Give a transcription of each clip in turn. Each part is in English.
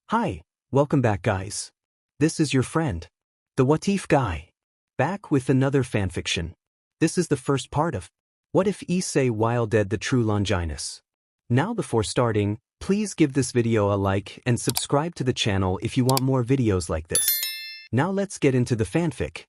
Hi, welcome back guys. This is your friend, the What If guy, back with another fanfiction. This is the first part of What If Issei Wielded the True Longinus. Now before starting, please give this video a like and subscribe to the channel if you want more videos like this. Now let's get into the fanfic.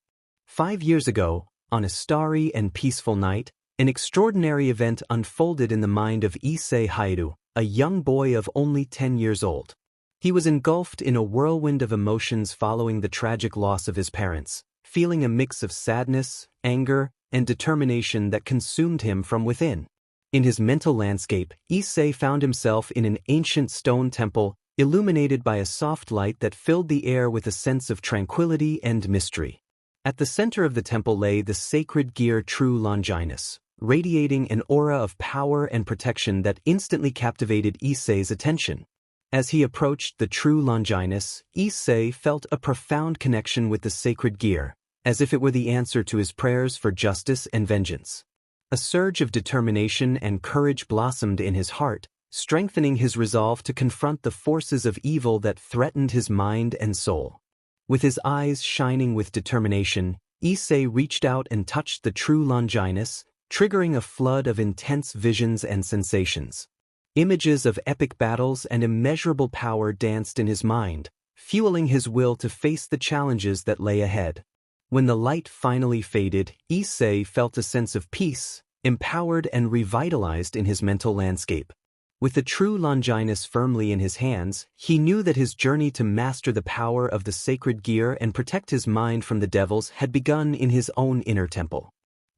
5 years ago, on a starry and peaceful night, an extraordinary event unfolded in the mind of Issei Wielded, a young boy of only 10 years old. He was engulfed in a whirlwind of emotions following the tragic loss of his parents, feeling a mix of sadness, anger, and determination that consumed him from within. In his mental landscape, Issei found himself in an ancient stone temple, illuminated by a soft light that filled the air with a sense of tranquility and mystery. At the center of the temple lay the sacred gear True Longinus, radiating an aura of power and protection that instantly captivated Issei's attention. As he approached the True Longinus, Issei felt a profound connection with the sacred gear, as if it were the answer to his prayers for justice and vengeance. A surge of determination and courage blossomed in his heart, strengthening his resolve to confront the forces of evil that threatened his mind and soul. With his eyes shining with determination, Issei reached out and touched the True Longinus, triggering a flood of intense visions and sensations. Images of epic battles and immeasurable power danced in his mind, fueling his will to face the challenges that lay ahead. When the light finally faded, Issei felt a sense of peace, empowered and revitalized in his mental landscape. With the True Longinus firmly in his hands, he knew that his journey to master the power of the sacred gear and protect his mind from the devils had begun in his own inner temple.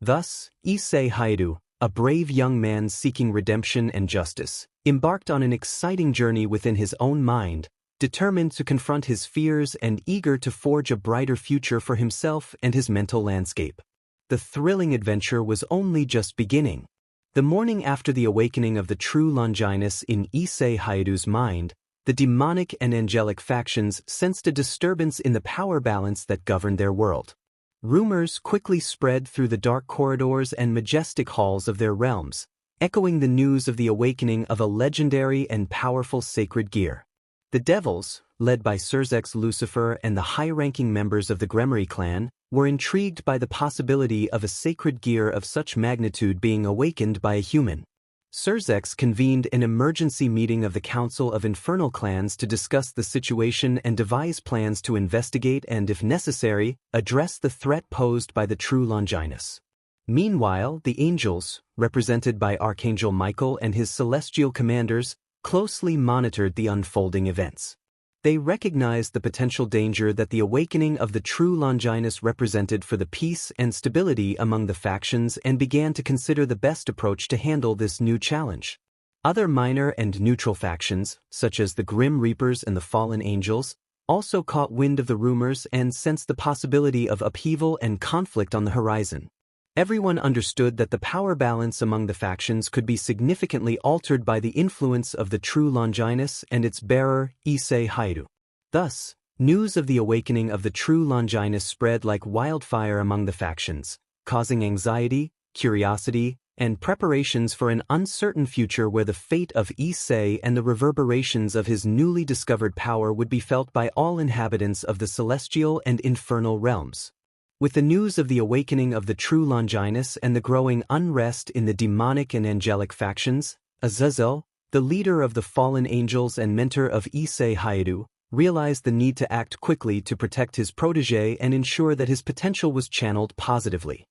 Thus, Issei Wielded, a brave young man seeking redemption and justice, embarked on an exciting journey within his own mind, determined to confront his fears and eager to forge a brighter future for himself and his mental landscape. The thrilling adventure was only just beginning. The morning after the awakening of the True Longinus in Issei Wielde's mind, the demonic and angelic factions sensed a disturbance in the power balance that governed their world. Rumors quickly spread through the dark corridors and majestic halls of their realms, echoing the news of the awakening of a legendary and powerful sacred gear. The devils, led by Surzex Lucifer and the high-ranking members of the Gremmery clan, were intrigued by the possibility of a sacred gear of such magnitude being awakened by a human. Surzex convened an emergency meeting of the Council of Infernal Clans to discuss the situation and devise plans to investigate and, if necessary, address the threat posed by the True Longinus. Meanwhile, the angels, represented by Archangel Michael and his celestial commanders, closely monitored the unfolding events. They recognized the potential danger that the awakening of the True Longinus represented for the peace and stability among the factions and began to consider the best approach to handle this new challenge. Other minor and neutral factions, such as the Grim Reapers and the Fallen Angels, also caught wind of the rumors and sensed the possibility of upheaval and conflict on the horizon. Everyone understood that the power balance among the factions could be significantly altered by the influence of the True Longinus and its bearer, Issei Wielded. Thus, news of the awakening of the True Longinus spread like wildfire among the factions, causing anxiety, curiosity, and preparations for an uncertain future where the fate of Issei and the reverberations of his newly discovered power would be felt by all inhabitants of the celestial and infernal realms. With the news of the awakening of the True Longinus and the growing unrest in the demonic and angelic factions, Azazel, the leader of the fallen angels and mentor of Issei Wielded, realized the need to act quickly to protect his protege and ensure that his potential was channeled positively.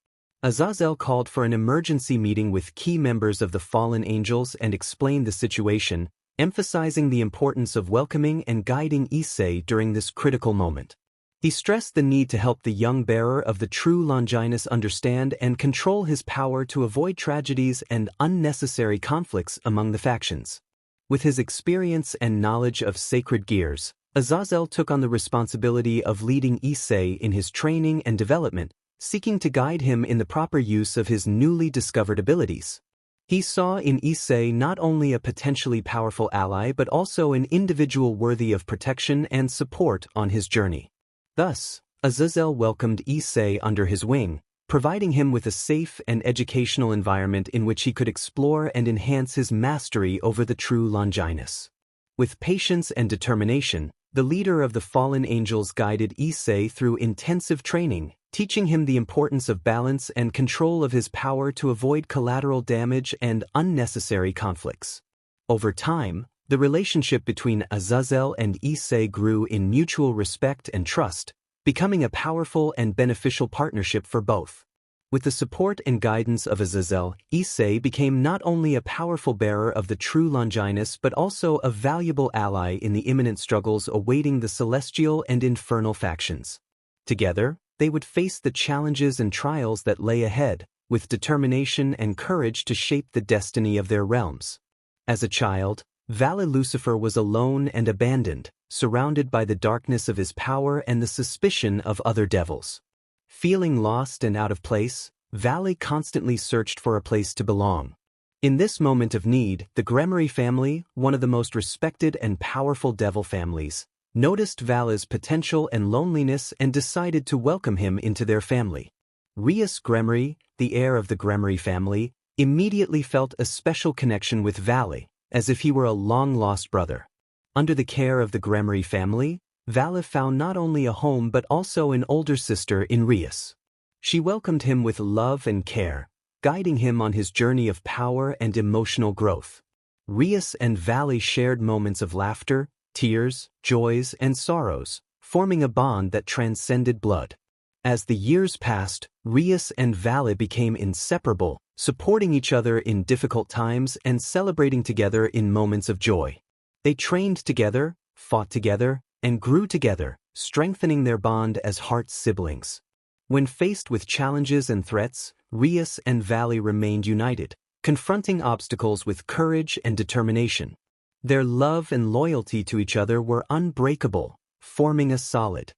Azazel called for an emergency meeting with key members of the fallen angels and explained the situation, emphasizing the importance of welcoming and guiding Issei during this critical moment. He stressed the need to help the young bearer of the True Longinus understand and control his power to avoid tragedies and unnecessary conflicts among the factions. With his experience and knowledge of sacred gears, Azazel took on the responsibility of leading Issei in his training and development, seeking to guide him in the proper use of his newly discovered abilities. He saw in Issei not only a potentially powerful ally but also an individual worthy of protection and support on his journey. Thus, Azazel welcomed Issei under his wing, providing him with a safe and educational environment in which he could explore and enhance his mastery over the True Longinus. With patience and determination, the leader of the fallen angels guided Issei through intensive training, teaching him the importance of balance and control of his power to avoid collateral damage and unnecessary conflicts. Over time, the relationship between Azazel and Issei grew in mutual respect and trust, becoming a powerful and beneficial partnership for both. With the support and guidance of Azazel, Issei became not only a powerful bearer of the true Longinus but also a valuable ally in the imminent struggles awaiting the celestial and infernal factions. Together, they would face the challenges and trials that lay ahead, with determination and courage to shape the destiny of their realms. As a child, Vali Lucifer was alone and abandoned, surrounded by the darkness of his power and the suspicion of other devils. Feeling lost and out of place, Vali constantly searched for a place to belong. In this moment of need, the Gremory family, one of the most respected and powerful devil families, noticed Vali's potential and loneliness and decided to welcome him into their family. Rias Gremory, the heir of the Gremory family, immediately felt a special connection with Vali, as if he were a long-lost brother. Under the care of the Gremory family, Vali found not only a home but also an older sister in Rias. She welcomed him with love and care, guiding him on his journey of power and emotional growth. Rias and Vali shared moments of laughter, tears, joys, and sorrows, forming a bond that transcended blood. As the years passed, Rias and Vali became inseparable, supporting each other in difficult times and celebrating together in moments of joy. They trained together, fought together, and grew together, strengthening their bond as heart siblings. When faced with challenges and threats, Rias and Vali remained united, confronting obstacles with courage and determination. Their love and loyalty to each other were unbreakable, forming a solid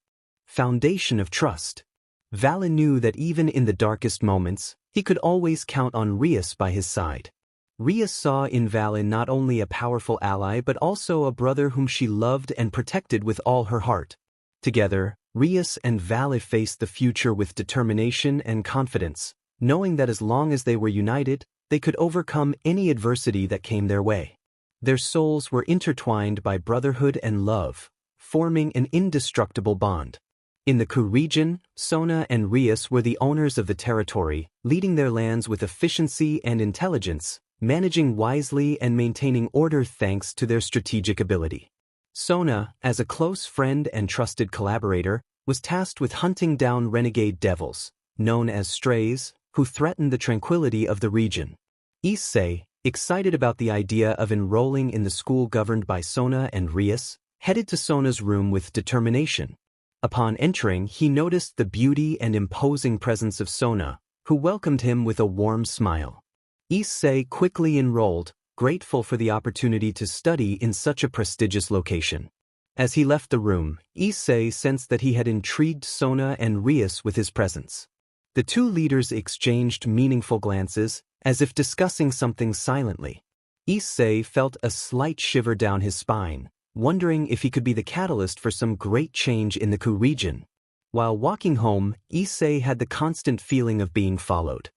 foundation of trust. Vali knew that even in the darkest moments, he could always count on Rias by his side. Rias saw in Vali not only a powerful ally but also a brother whom she loved and protected with all her heart. Together, Rias and Vali faced the future with determination and confidence, knowing that as long as they were united, they could overcome any adversity that came their way. Their souls were intertwined by brotherhood and love, forming an indestructible bond. In the Ku region, Sona and Rias were the owners of the territory, leading their lands with efficiency and intelligence, managing wisely and maintaining order thanks to their strategic ability. Sona, as a close friend and trusted collaborator, was tasked with hunting down renegade devils, known as strays, who threatened the tranquility of the region. Issei, excited about the idea of enrolling in the school governed by Sona and Rias, headed to Sona's room with determination. Upon entering, he noticed the beauty and imposing presence of Sona, who welcomed him with a warm smile. Issei quickly enrolled, grateful for the opportunity to study in such a prestigious location. As he left the room, Issei sensed that he had intrigued Sona and Rias with his presence. The two leaders exchanged meaningful glances, as if discussing something silently. Issei felt a slight shiver down his spine, wondering if he could be the catalyst for some great change in the Ku region. While walking home, Issei had the constant feeling of being followed.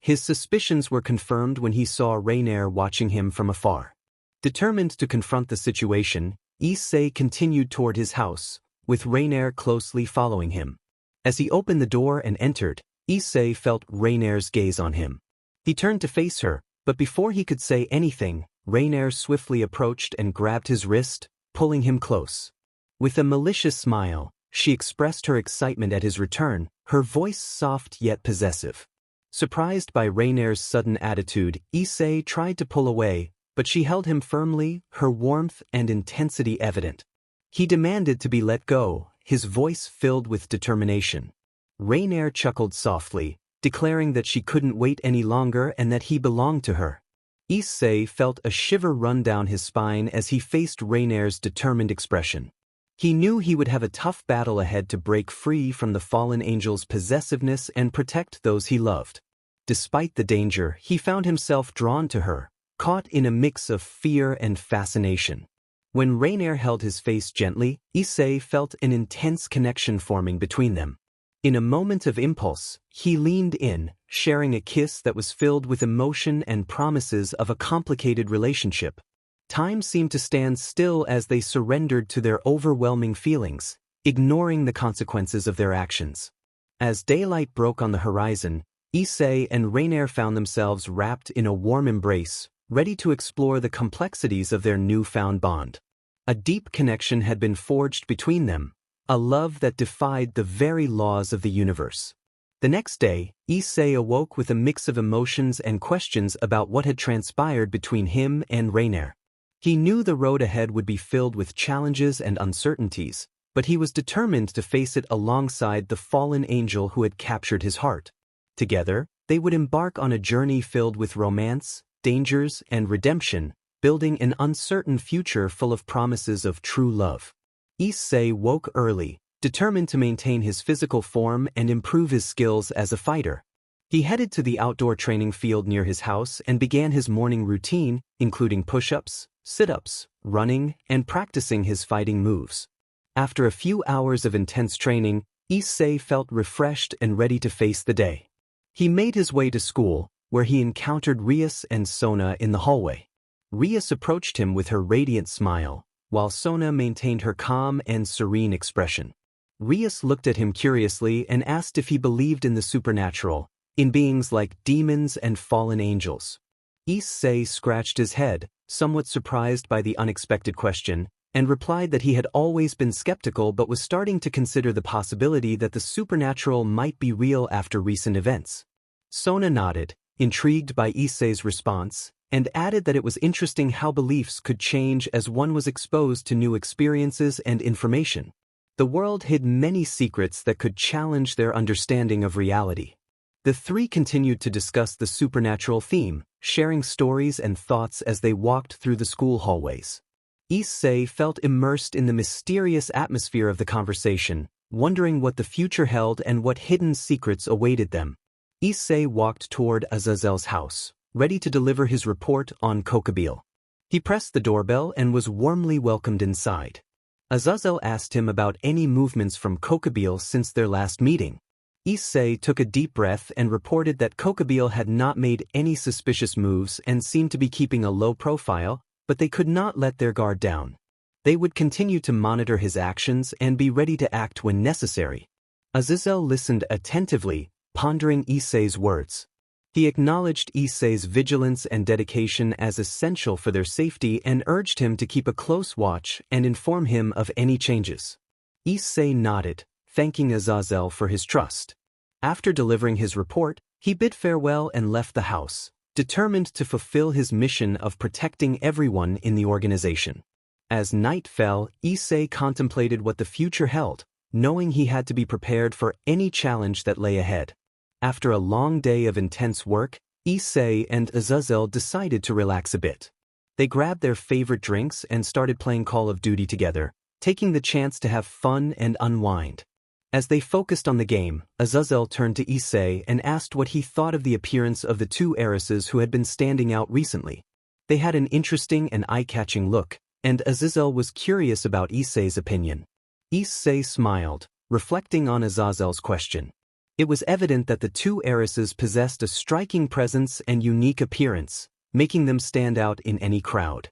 His suspicions were confirmed when he saw Raineir watching him from afar. Determined to confront the situation, Issei continued toward his house, with Raineir closely following him. As he opened the door and entered, Issei felt Raineir's gaze on him. He turned to face her, but before he could say anything, Raineir swiftly approached and grabbed his wrist, pulling him close. With a malicious smile, she expressed her excitement at his return, her voice soft yet possessive. Surprised by Raineir's sudden attitude, Issei tried to pull away, but she held him firmly, her warmth and intensity evident. He demanded to be let go, his voice filled with determination. Raineir chuckled softly, declaring that she couldn't wait any longer and that he belonged to her. Issei felt a shiver run down his spine as he faced Raineir's determined expression. He knew he would have a tough battle ahead to break free from the fallen angel's possessiveness and protect those he loved. Despite the danger, he found himself drawn to her, caught in a mix of fear and fascination. When Raineir held his face gently, Issei felt an intense connection forming between them. In a moment of impulse, he leaned in, sharing a kiss that was filled with emotion and promises of a complicated relationship. Time seemed to stand still as they surrendered to their overwhelming feelings, ignoring the consequences of their actions. As daylight broke on the horizon, Issei and Raineir found themselves wrapped in a warm embrace, ready to explore the complexities of their newfound bond. A deep connection had been forged between them, a love that defied the very laws of the universe. The next day, Issei awoke with a mix of emotions and questions about what had transpired between him and Raineir. He knew the road ahead would be filled with challenges and uncertainties, but he was determined to face it alongside the fallen angel who had captured his heart. Together, they would embark on a journey filled with romance, dangers, and redemption, building an uncertain future full of promises of true love. Issei woke early, determined to maintain his physical form and improve his skills as a fighter. He headed to the outdoor training field near his house and began his morning routine, including push-ups, sit-ups, running, and practicing his fighting moves. After a few hours of intense training, Issei felt refreshed and ready to face the day. He made his way to school, where he encountered Rias and Sona in the hallway. Rias approached him with her radiant smile, while Sona maintained her calm and serene expression. Rias looked at him curiously and asked if he believed in the supernatural, in beings like demons and fallen angels. Issei scratched his head, somewhat surprised by the unexpected question, and replied that he had always been skeptical but was starting to consider the possibility that the supernatural might be real after recent events. Sona nodded, intrigued by Issei's response, and added that it was interesting how beliefs could change as one was exposed to new experiences and information. The world hid many secrets that could challenge their understanding of reality. The three continued to discuss the supernatural theme, sharing stories and thoughts as they walked through the school hallways. Issei felt immersed in the mysterious atmosphere of the conversation, wondering what the future held and what hidden secrets awaited them. Issei walked toward Azazel's house, ready to deliver his report on Kokabiel. He pressed the doorbell and was warmly welcomed inside. Azazel asked him about any movements from Kokabiel since their last meeting. Issei took a deep breath and reported that Kokabiel had not made any suspicious moves and seemed to be keeping a low profile, but they could not let their guard down. They would continue to monitor his actions and be ready to act when necessary. Azazel listened attentively, pondering Issei's words. He acknowledged Issei's vigilance and dedication as essential for their safety and urged him to keep a close watch and inform him of any changes. Issei nodded, thanking Azazel for his trust. After delivering his report, he bid farewell and left the house, determined to fulfill his mission of protecting everyone in the organization. As night fell, Issei contemplated what the future held, knowing he had to be prepared for any challenge that lay ahead. After a long day of intense work, Issei and Azazel decided to relax a bit. They grabbed their favorite drinks and started playing Call of Duty together, taking the chance to have fun and unwind. As they focused on the game, Azazel turned to Issei and asked what he thought of the appearance of the two heiresses who had been standing out recently. They had an interesting and eye-catching look, and Azazel was curious about Issei's opinion. Issei smiled, reflecting on Azazel's question. It was evident that the two heiresses possessed a striking presence and unique appearance, making them stand out in any crowd.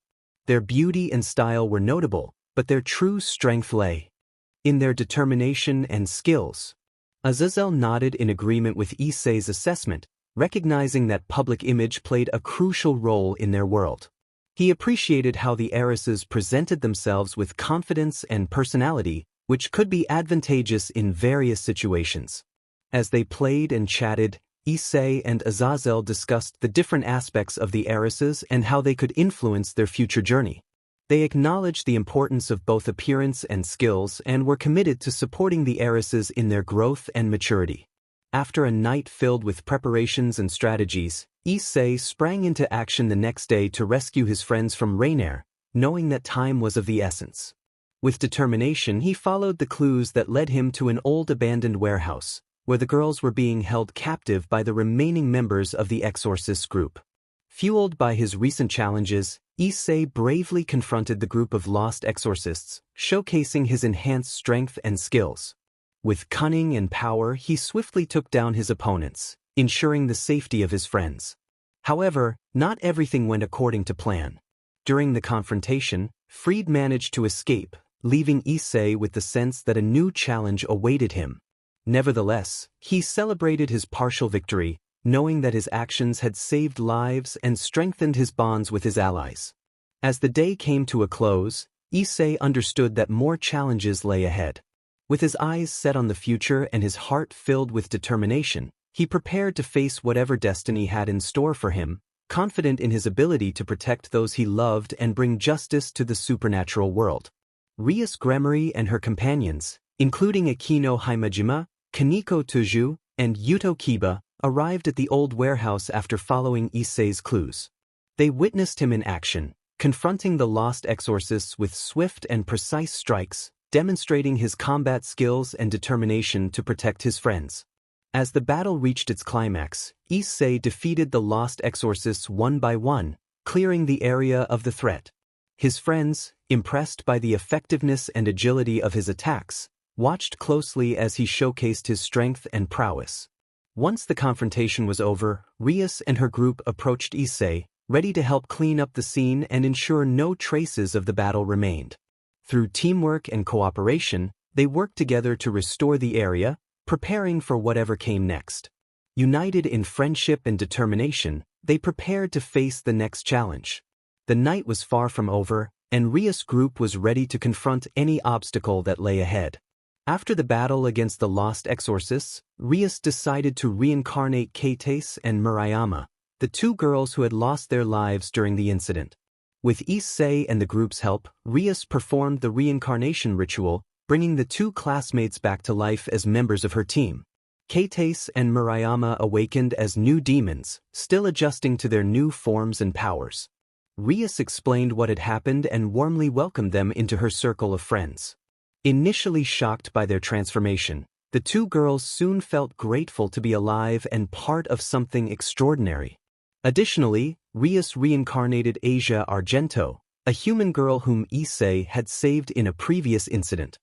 Their beauty and style were notable, but their true strength lay in their determination and skills. Azazel nodded in agreement with Issei's assessment, recognizing that public image played a crucial role in their world. He appreciated how the heiresses presented themselves with confidence and personality, which could be advantageous in various situations. As they played and chatted, Issei and Azazel discussed the different aspects of the heiresses and how they could influence their future journey. They acknowledged the importance of both appearance and skills and were committed to supporting the heiresses in their growth and maturity. After a night filled with preparations and strategies, Issei sprang into action the next day to rescue his friends from Raineir, knowing that time was of the essence. With determination, he followed the clues that led him to an old abandoned warehouse, where the girls were being held captive by the remaining members of the Exorcists group. Fueled by his recent challenges, Issei bravely confronted the group of lost exorcists, showcasing his enhanced strength and skills. With cunning and power, he swiftly took down his opponents, ensuring the safety of his friends. However, not everything went according to plan. during the confrontation, Fried managed to escape, leaving Issei with the sense that a new challenge awaited him. Nevertheless, he celebrated his partial victory, knowing that his actions had saved lives and strengthened his bonds with his allies. As the day came to a close, Issei understood that more challenges lay ahead. With his eyes set on the future and his heart filled with determination, he prepared to face whatever destiny had in store for him, confident in his ability to protect those he loved and bring justice to the supernatural world. Rias Gremory and her companions, including Akino Himejima, Kaneko Toju, and Yuto Kiba, arrived at the old warehouse after following Issei's clues. They witnessed him in action, confronting the lost exorcists with swift and precise strikes, demonstrating his combat skills and determination to protect his friends. As the battle reached its climax, Issei defeated the lost exorcists one by one, clearing the area of the threat. His friends, impressed by the effectiveness and agility of his attacks, watched closely as he showcased his strength and prowess. Once the confrontation was over, Rias and her group approached Issei, ready to help clean up the scene and ensure no traces of the battle remained. Through teamwork and cooperation, they worked together to restore the area, preparing for whatever came next. United in friendship and determination, they prepared to face the next challenge. The night was far from over, and Rias' group was ready to confront any obstacle that lay ahead. After the battle against the lost exorcists, Rias decided to reincarnate Keites and Murayama, the two girls who had lost their lives during the incident. With Issei and the group's help, Rias performed the reincarnation ritual, bringing the two classmates back to life as members of her team. Keites and Murayama awakened as new demons, still adjusting to their new forms and powers. Rias explained what had happened and warmly welcomed them into her circle of friends. Initially shocked by their transformation, the two girls soon felt grateful to be alive and part of something extraordinary. Additionally, Rias reincarnated Asia Argento, a human girl whom Issei had saved in a previous incident.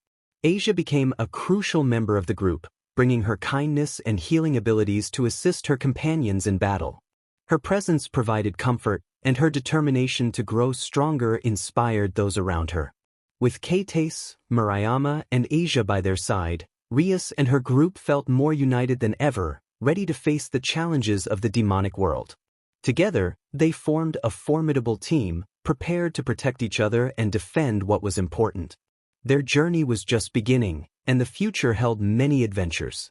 Asia became a crucial member of the group, bringing her kindness and healing abilities to assist her companions in battle. Her presence provided comfort, and her determination to grow stronger inspired those around her. With Keites, Murayama, and Asia by their side, Rias and her group felt more united than ever, ready to face the challenges of the demonic world. Together, they formed a formidable team, prepared to protect each other and defend what was important. Their journey was just beginning, and the future held many adventures.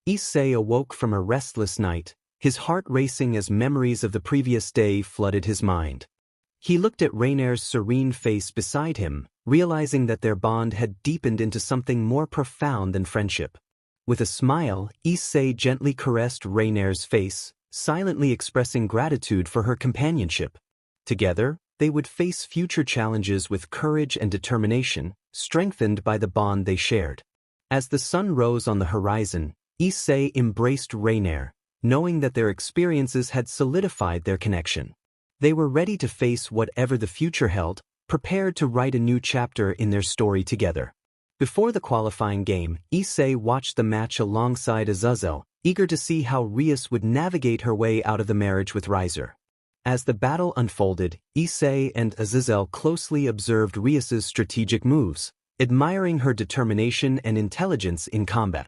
Issei awoke from a restless night, his heart racing as memories of the previous day flooded his mind. He looked at Raineir's serene face beside him, realizing that their bond had deepened into something more profound than friendship. With a smile, Issei gently caressed Raineir's face, silently expressing gratitude for her companionship. Together, they would face future challenges with courage and determination, strengthened by the bond they shared. As the sun rose on the horizon, Issei embraced Raineir, knowing that their experiences had solidified their connection. They were ready to face whatever the future held, prepared to write a new chapter in their story together. Before the qualifying game, Issei watched the match alongside Azazel, eager to see how Rias would navigate her way out of the marriage with Raineir. As the battle unfolded, Issei and Azazel closely observed Rias's strategic moves, admiring her determination and intelligence in combat.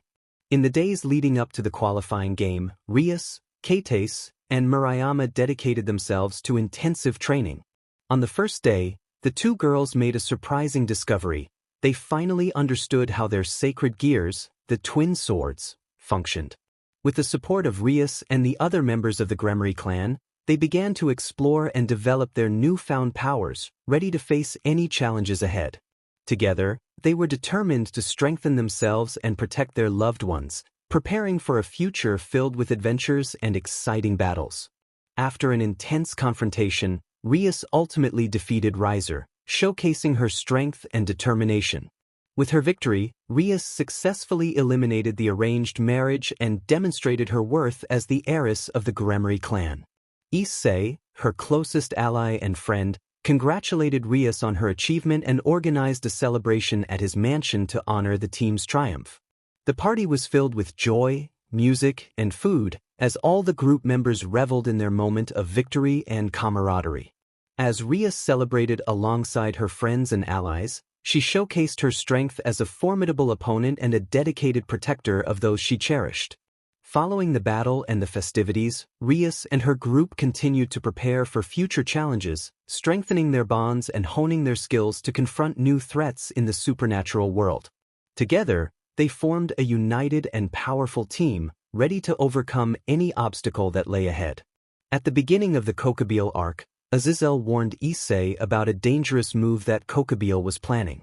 In the days leading up to the qualifying game, Rias, Keites, and Murayama dedicated themselves to intensive training. On the first day, the two girls made a surprising discovery. They finally understood how their sacred gears, the twin swords, functioned. With the support of Rias and the other members of the Gremory clan, they began to explore and develop their newfound powers, ready to face any challenges ahead. Together, they were determined to strengthen themselves and protect their loved ones, preparing for a future filled with adventures and exciting battles. After an intense confrontation, Rias ultimately defeated Raineir, showcasing her strength and determination. With her victory, Rias successfully eliminated the arranged marriage and demonstrated her worth as the heiress of the Gremory clan. Issei, her closest ally and friend, congratulated Rias on her achievement and organized a celebration at his mansion to honor the team's triumph. The party was filled with joy, music, and food, as all the group members reveled in their moment of victory and camaraderie. As Rias celebrated alongside her friends and allies, she showcased her strength as a formidable opponent and a dedicated protector of those she cherished. Following the battle and the festivities, Rias and her group continued to prepare for future challenges, strengthening their bonds and honing their skills to confront new threats in the supernatural world. Together, they formed a united and powerful team, ready to overcome any obstacle that lay ahead. At the beginning of the Kokabiel arc, Azazel warned Issei about a dangerous move that Kokabiel was planning.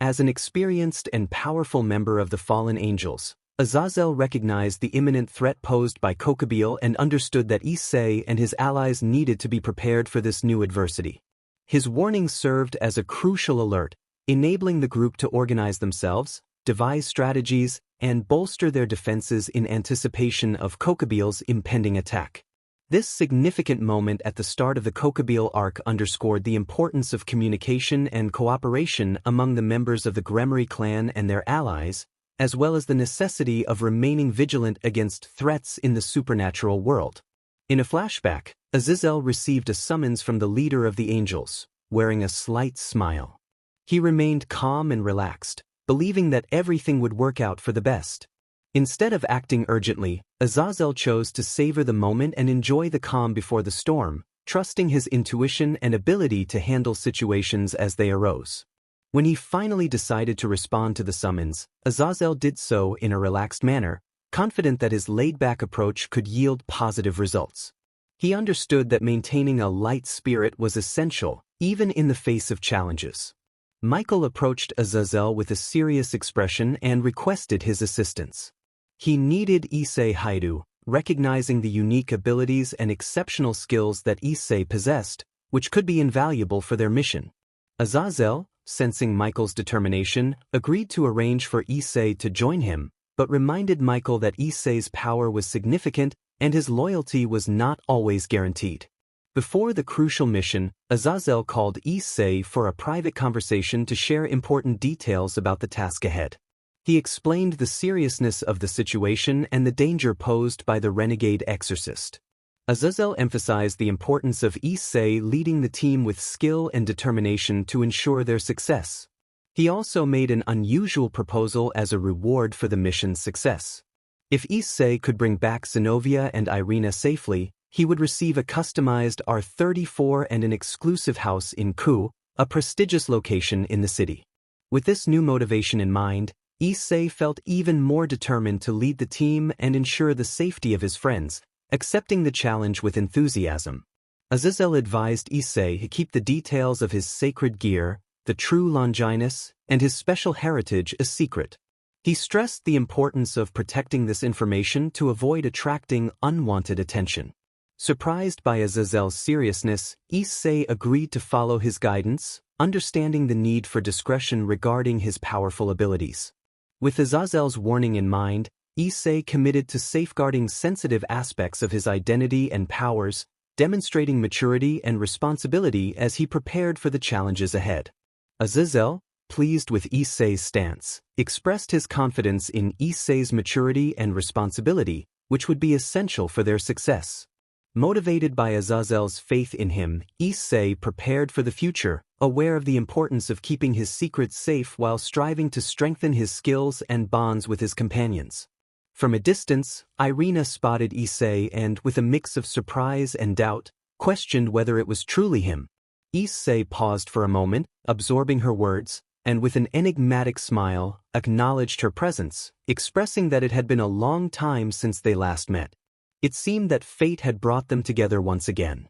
As an experienced and powerful member of the fallen angels, Azazel recognized the imminent threat posed by Kokabiel and understood that Issei and his allies needed to be prepared for this new adversity. His warning served as a crucial alert, enabling the group to organize themselves, devise strategies, and bolster their defenses in anticipation of Kokabiel's impending attack. This significant moment at the start of the Kokabiel arc underscored the importance of communication and cooperation among the members of the Grimoire clan and their allies, as well as the necessity of remaining vigilant against threats in the supernatural world. In a flashback, Azazel received a summons from the leader of the angels, wearing a slight smile. He remained calm and relaxed, believing that everything would work out for the best. Instead of acting urgently, Azazel chose to savor the moment and enjoy the calm before the storm, trusting his intuition and ability to handle situations as they arose. When he finally decided to respond to the summons, Azazel did so in a relaxed manner, confident that his laid-back approach could yield positive results. He understood that maintaining a light spirit was essential, even in the face of challenges. Michael approached Azazel with a serious expression and requested his assistance. He needed Issei Haidu, recognizing the unique abilities and exceptional skills that Issei possessed, which could be invaluable for their mission. Azazel, sensing Michael's determination, agreed to arrange for Issei to join him, but reminded Michael that Issei's power was significant and his loyalty was not always guaranteed. Before the crucial mission, Azazel called Issei for a private conversation to share important details about the task ahead. He explained the seriousness of the situation and the danger posed by the renegade exorcist. Azazel emphasized the importance of Issei leading the team with skill and determination to ensure their success. He also made an unusual proposal as a reward for the mission's success. If Issei could bring back Zenobia and Irina safely, he would receive a customized R34 and an exclusive house in Ku, a prestigious location in the city. With this new motivation in mind, Issei felt even more determined to lead the team and ensure the safety of his friends, accepting the challenge with enthusiasm. Azazel advised Issei to keep the details of his sacred gear, the true Longinus, and his special heritage a secret. He stressed the importance of protecting this information to avoid attracting unwanted attention. Surprised by Azazel's seriousness, Issei agreed to follow his guidance, understanding the need for discretion regarding his powerful abilities. With Azazel's warning in mind, Issei committed to safeguarding sensitive aspects of his identity and powers, demonstrating maturity and responsibility as he prepared for the challenges ahead. Azazel, pleased with Issei's stance, expressed his confidence in Issei's maturity and responsibility, which would be essential for their success. Motivated by Azazel's faith in him, Issei prepared for the future, aware of the importance of keeping his secrets safe while striving to strengthen his skills and bonds with his companions. From a distance, Irina spotted Issei and, with a mix of surprise and doubt, questioned whether it was truly him. Issei paused for a moment, absorbing her words, and with an enigmatic smile, acknowledged her presence, expressing that it had been a long time since they last met. It seemed that fate had brought them together once again.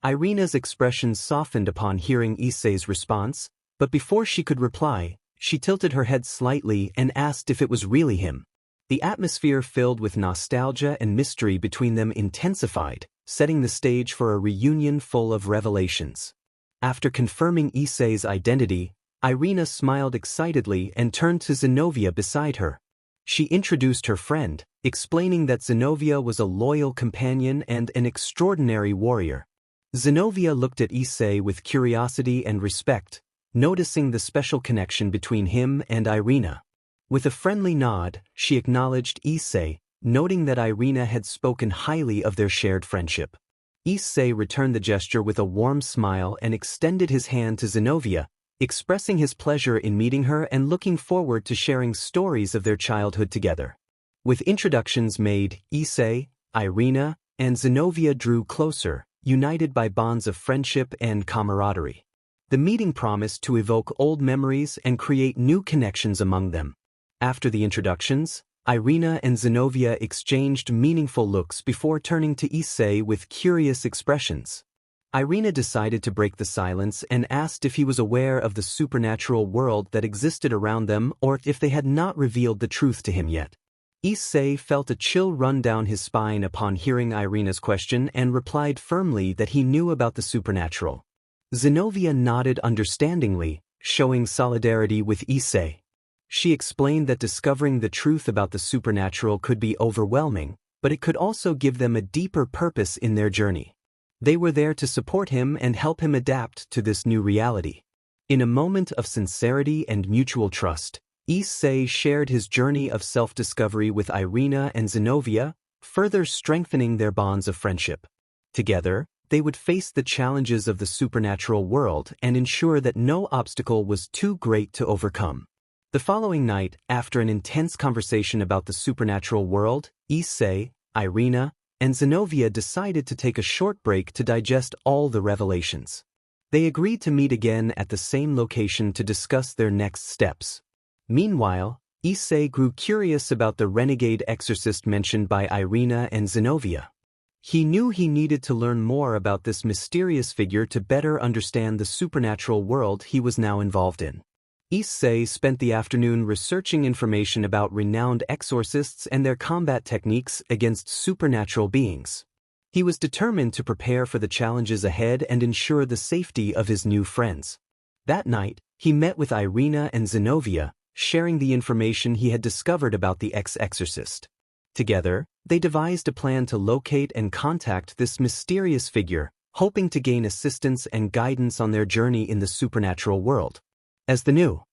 Irina's expression softened upon hearing Issei's response, but before she could reply, she tilted her head slightly and asked if it was really him. The atmosphere filled with nostalgia and mystery between them intensified, setting the stage for a reunion full of revelations. After confirming Issei's identity, Irina smiled excitedly and turned to Zenobia beside her. She introduced her friend, explaining that Zenobia was a loyal companion and an extraordinary warrior. Zenobia looked at Issei with curiosity and respect, noticing the special connection between him and Irina. With a friendly nod, she acknowledged Issei, noting that Irina had spoken highly of their shared friendship. Issei returned the gesture with a warm smile and extended his hand to Zenobia, expressing his pleasure in meeting her and looking forward to sharing stories of their childhood together. With introductions made, Issei, Irina, and Zenobia drew closer, united by bonds of friendship and camaraderie. The meeting promised to evoke old memories and create new connections among them. After the introductions, Irina and Zenobia exchanged meaningful looks before turning to Issei with curious expressions. Irina decided to break the silence and asked if he was aware of the supernatural world that existed around them or if they had not revealed the truth to him yet. Issei felt a chill run down his spine upon hearing Irina's question and replied firmly that he knew about the supernatural. Zenobia nodded understandingly, showing solidarity with Issei. She explained that discovering the truth about the supernatural could be overwhelming, but it could also give them a deeper purpose in their journey. They were there to support him and help him adapt to this new reality. In a moment of sincerity and mutual trust, Issei shared his journey of self-discovery with Irina and Zenobia, further strengthening their bonds of friendship. Together, they would face the challenges of the supernatural world and ensure that no obstacle was too great to overcome. The following night, after an intense conversation about the supernatural world, Issei, Irina, and Zenobia decided to take a short break to digest all the revelations. They agreed to meet again at the same location to discuss their next steps. Meanwhile, Issei grew curious about the renegade exorcist mentioned by Irina and Zenobia. He knew he needed to learn more about this mysterious figure to better understand the supernatural world he was now involved in. Issei spent the afternoon researching information about renowned exorcists and their combat techniques against supernatural beings. He was determined to prepare for the challenges ahead and ensure the safety of his new friends. That night, he met with Irina and Zenobia, sharing the information he had discovered about the ex-exorcist. Together, they devised a plan to locate and contact this mysterious figure, hoping to gain assistance and guidance on their journey in the supernatural world. As the new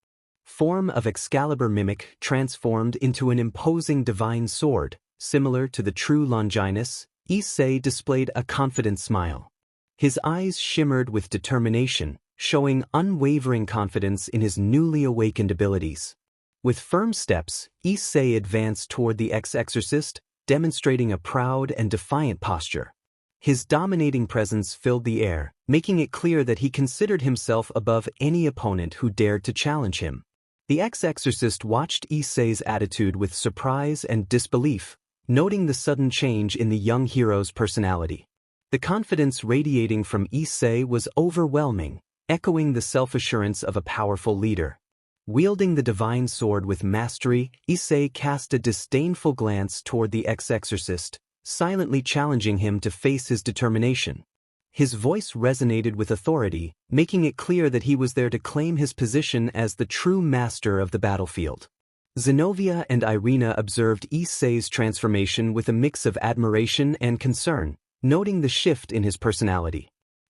form of Excalibur mimic transformed into an imposing divine sword, similar to the true Longinus, Issei displayed a confident smile. His eyes shimmered with determination, showing unwavering confidence in his newly awakened abilities. With firm steps, Issei advanced toward the ex-exorcist, demonstrating a proud and defiant posture. His dominating presence filled the air, making it clear that he considered himself above any opponent who dared to challenge him. The ex-exorcist watched Issei's attitude with surprise and disbelief, noting the sudden change in the young hero's personality. The confidence radiating from Issei was overwhelming, echoing the self-assurance of a powerful leader. Wielding the divine sword with mastery, Issei cast a disdainful glance toward the ex-exorcist, silently challenging him to face his determination. His voice resonated with authority, making it clear that he was there to claim his position as the true master of the battlefield. Zenobia and Irina observed Issei's transformation with a mix of admiration and concern, noting the shift in his personality.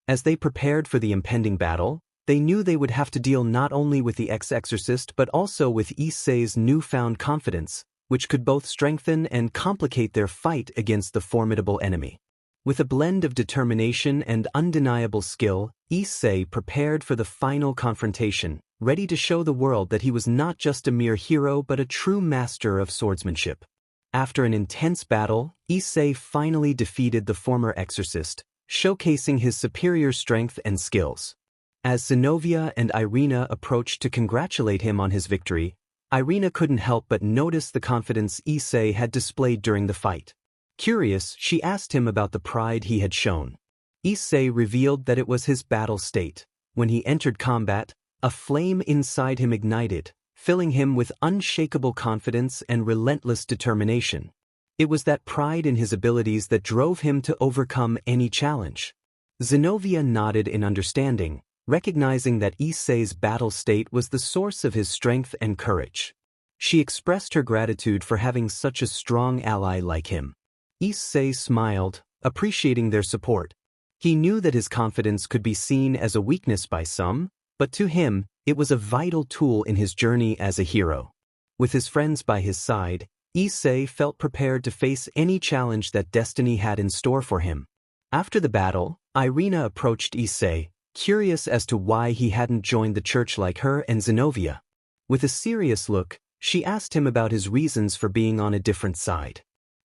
As they prepared for the impending battle, they knew they would have to deal not only with the ex-exorcist but also with Issei's newfound confidence, which could both strengthen and complicate their fight against the formidable enemy. With a blend of determination and undeniable skill, Issei prepared for the final confrontation, ready to show the world that he was not just a mere hero but a true master of swordsmanship. After an intense battle, Issei finally defeated the former exorcist, showcasing his superior strength and skills. As Zenobia and Irina approached to congratulate him on his victory, Irina couldn't help but notice the confidence Issei had displayed during the fight. Curious, she asked him about the pride he had shown. Issei revealed that it was his battle state. When he entered combat, a flame inside him ignited, filling him with unshakable confidence and relentless determination. It was that pride in his abilities that drove him to overcome any challenge. Zenobia nodded in understanding, recognizing that Issei's battle state was the source of his strength and courage. She expressed her gratitude for having such a strong ally like him. Issei smiled, appreciating their support. He knew that his confidence could be seen as a weakness by some, but to him, it was a vital tool in his journey as a hero. With his friends by his side, Issei felt prepared to face any challenge that destiny had in store for him. After the battle, Irina approached Issei, curious as to why he hadn't joined the church like her and Zenobia. With a serious look, she asked him about his reasons for being on a different side.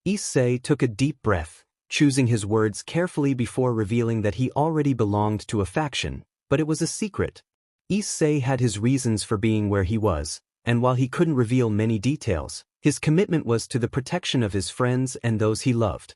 Issei took a deep breath, choosing his words carefully before revealing that he already belonged to a faction, but it was a secret. Issei had his reasons for being where he was, and while he couldn't reveal many details, his commitment was to the protection of his friends and those he loved.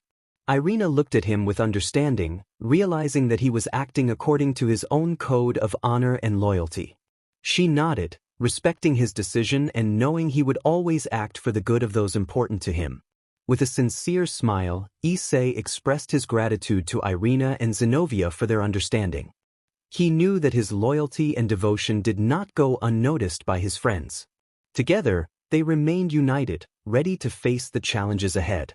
Irina looked at him with understanding, realizing that he was acting according to his own code of honor and loyalty. She nodded, respecting his decision and knowing he would always act for the good of those important to him. With a sincere smile, Issei expressed his gratitude to Irina and Zenobia for their understanding. He knew that his loyalty and devotion did not go unnoticed by his friends. Together, they remained united, ready to face the challenges ahead.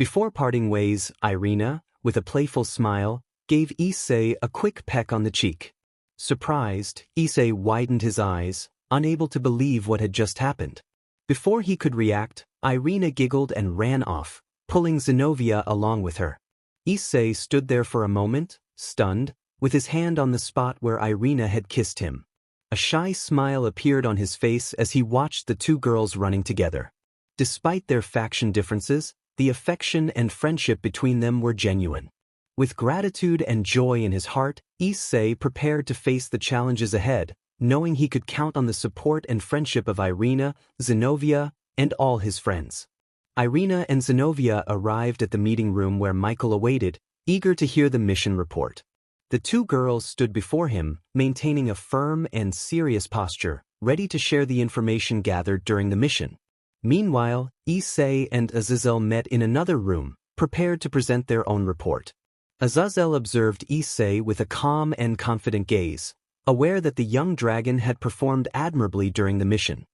Before parting ways, Irina, with a playful smile, gave Issei a quick peck on the cheek. Surprised, Issei widened his eyes, unable to believe what had just happened. Before he could react, Irina giggled and ran off, pulling Zenobia along with her. Issei stood there for a moment, stunned, with his hand on the spot where Irina had kissed him. A shy smile appeared on his face as he watched the two girls running together. Despite their faction differences, the affection and friendship between them were genuine. With gratitude and joy in his heart, Issei prepared to face the challenges ahead, knowing he could count on the support and friendship of Irina, Zenobia, and all his friends. Irina and Zenobia arrived at the meeting room where Michael awaited, eager to hear the mission report. The two girls stood before him, maintaining a firm and serious posture, ready to share the information gathered during the mission. Meanwhile, Issei and Azazel met in another room, prepared to present their own report. Azazel observed Issei with a calm and confident gaze, aware that the young dragon had performed admirably during the mission.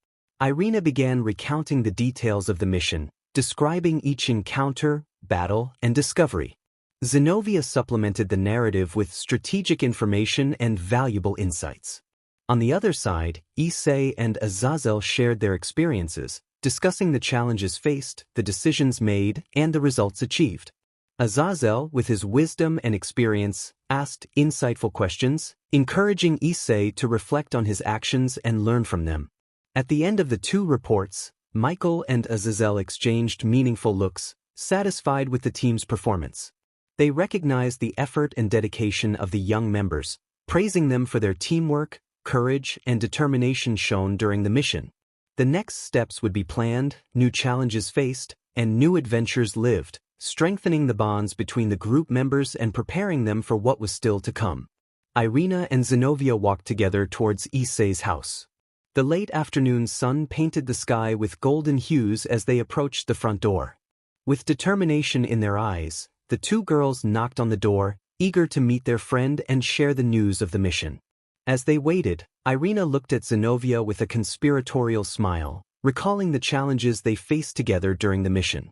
Irina began recounting the details of the mission, describing each encounter, battle, and discovery. Zenobia supplemented the narrative with strategic information and valuable insights. On the other side, Issei and Azazel shared their experiences, discussing the challenges faced, the decisions made, and the results achieved. Azazel, with his wisdom and experience, asked insightful questions, encouraging Issei to reflect on his actions and learn from them. At the end of the two reports, Michael and Azazel exchanged meaningful looks, satisfied with the team's performance. They recognized the effort and dedication of the young members, praising them for their teamwork, courage, and determination shown during the mission. The next steps would be planned, new challenges faced, and new adventures lived, strengthening the bonds between the group members and preparing them for what was still to come. Irina and Zenobia walked together towards Issei's house. The late afternoon sun painted the sky with golden hues as they approached the front door. With determination in their eyes, the two girls knocked on the door, eager to meet their friend and share the news of the mission. As they waited, Irina looked at Zenobia with a conspiratorial smile, recalling the challenges they faced together during the mission.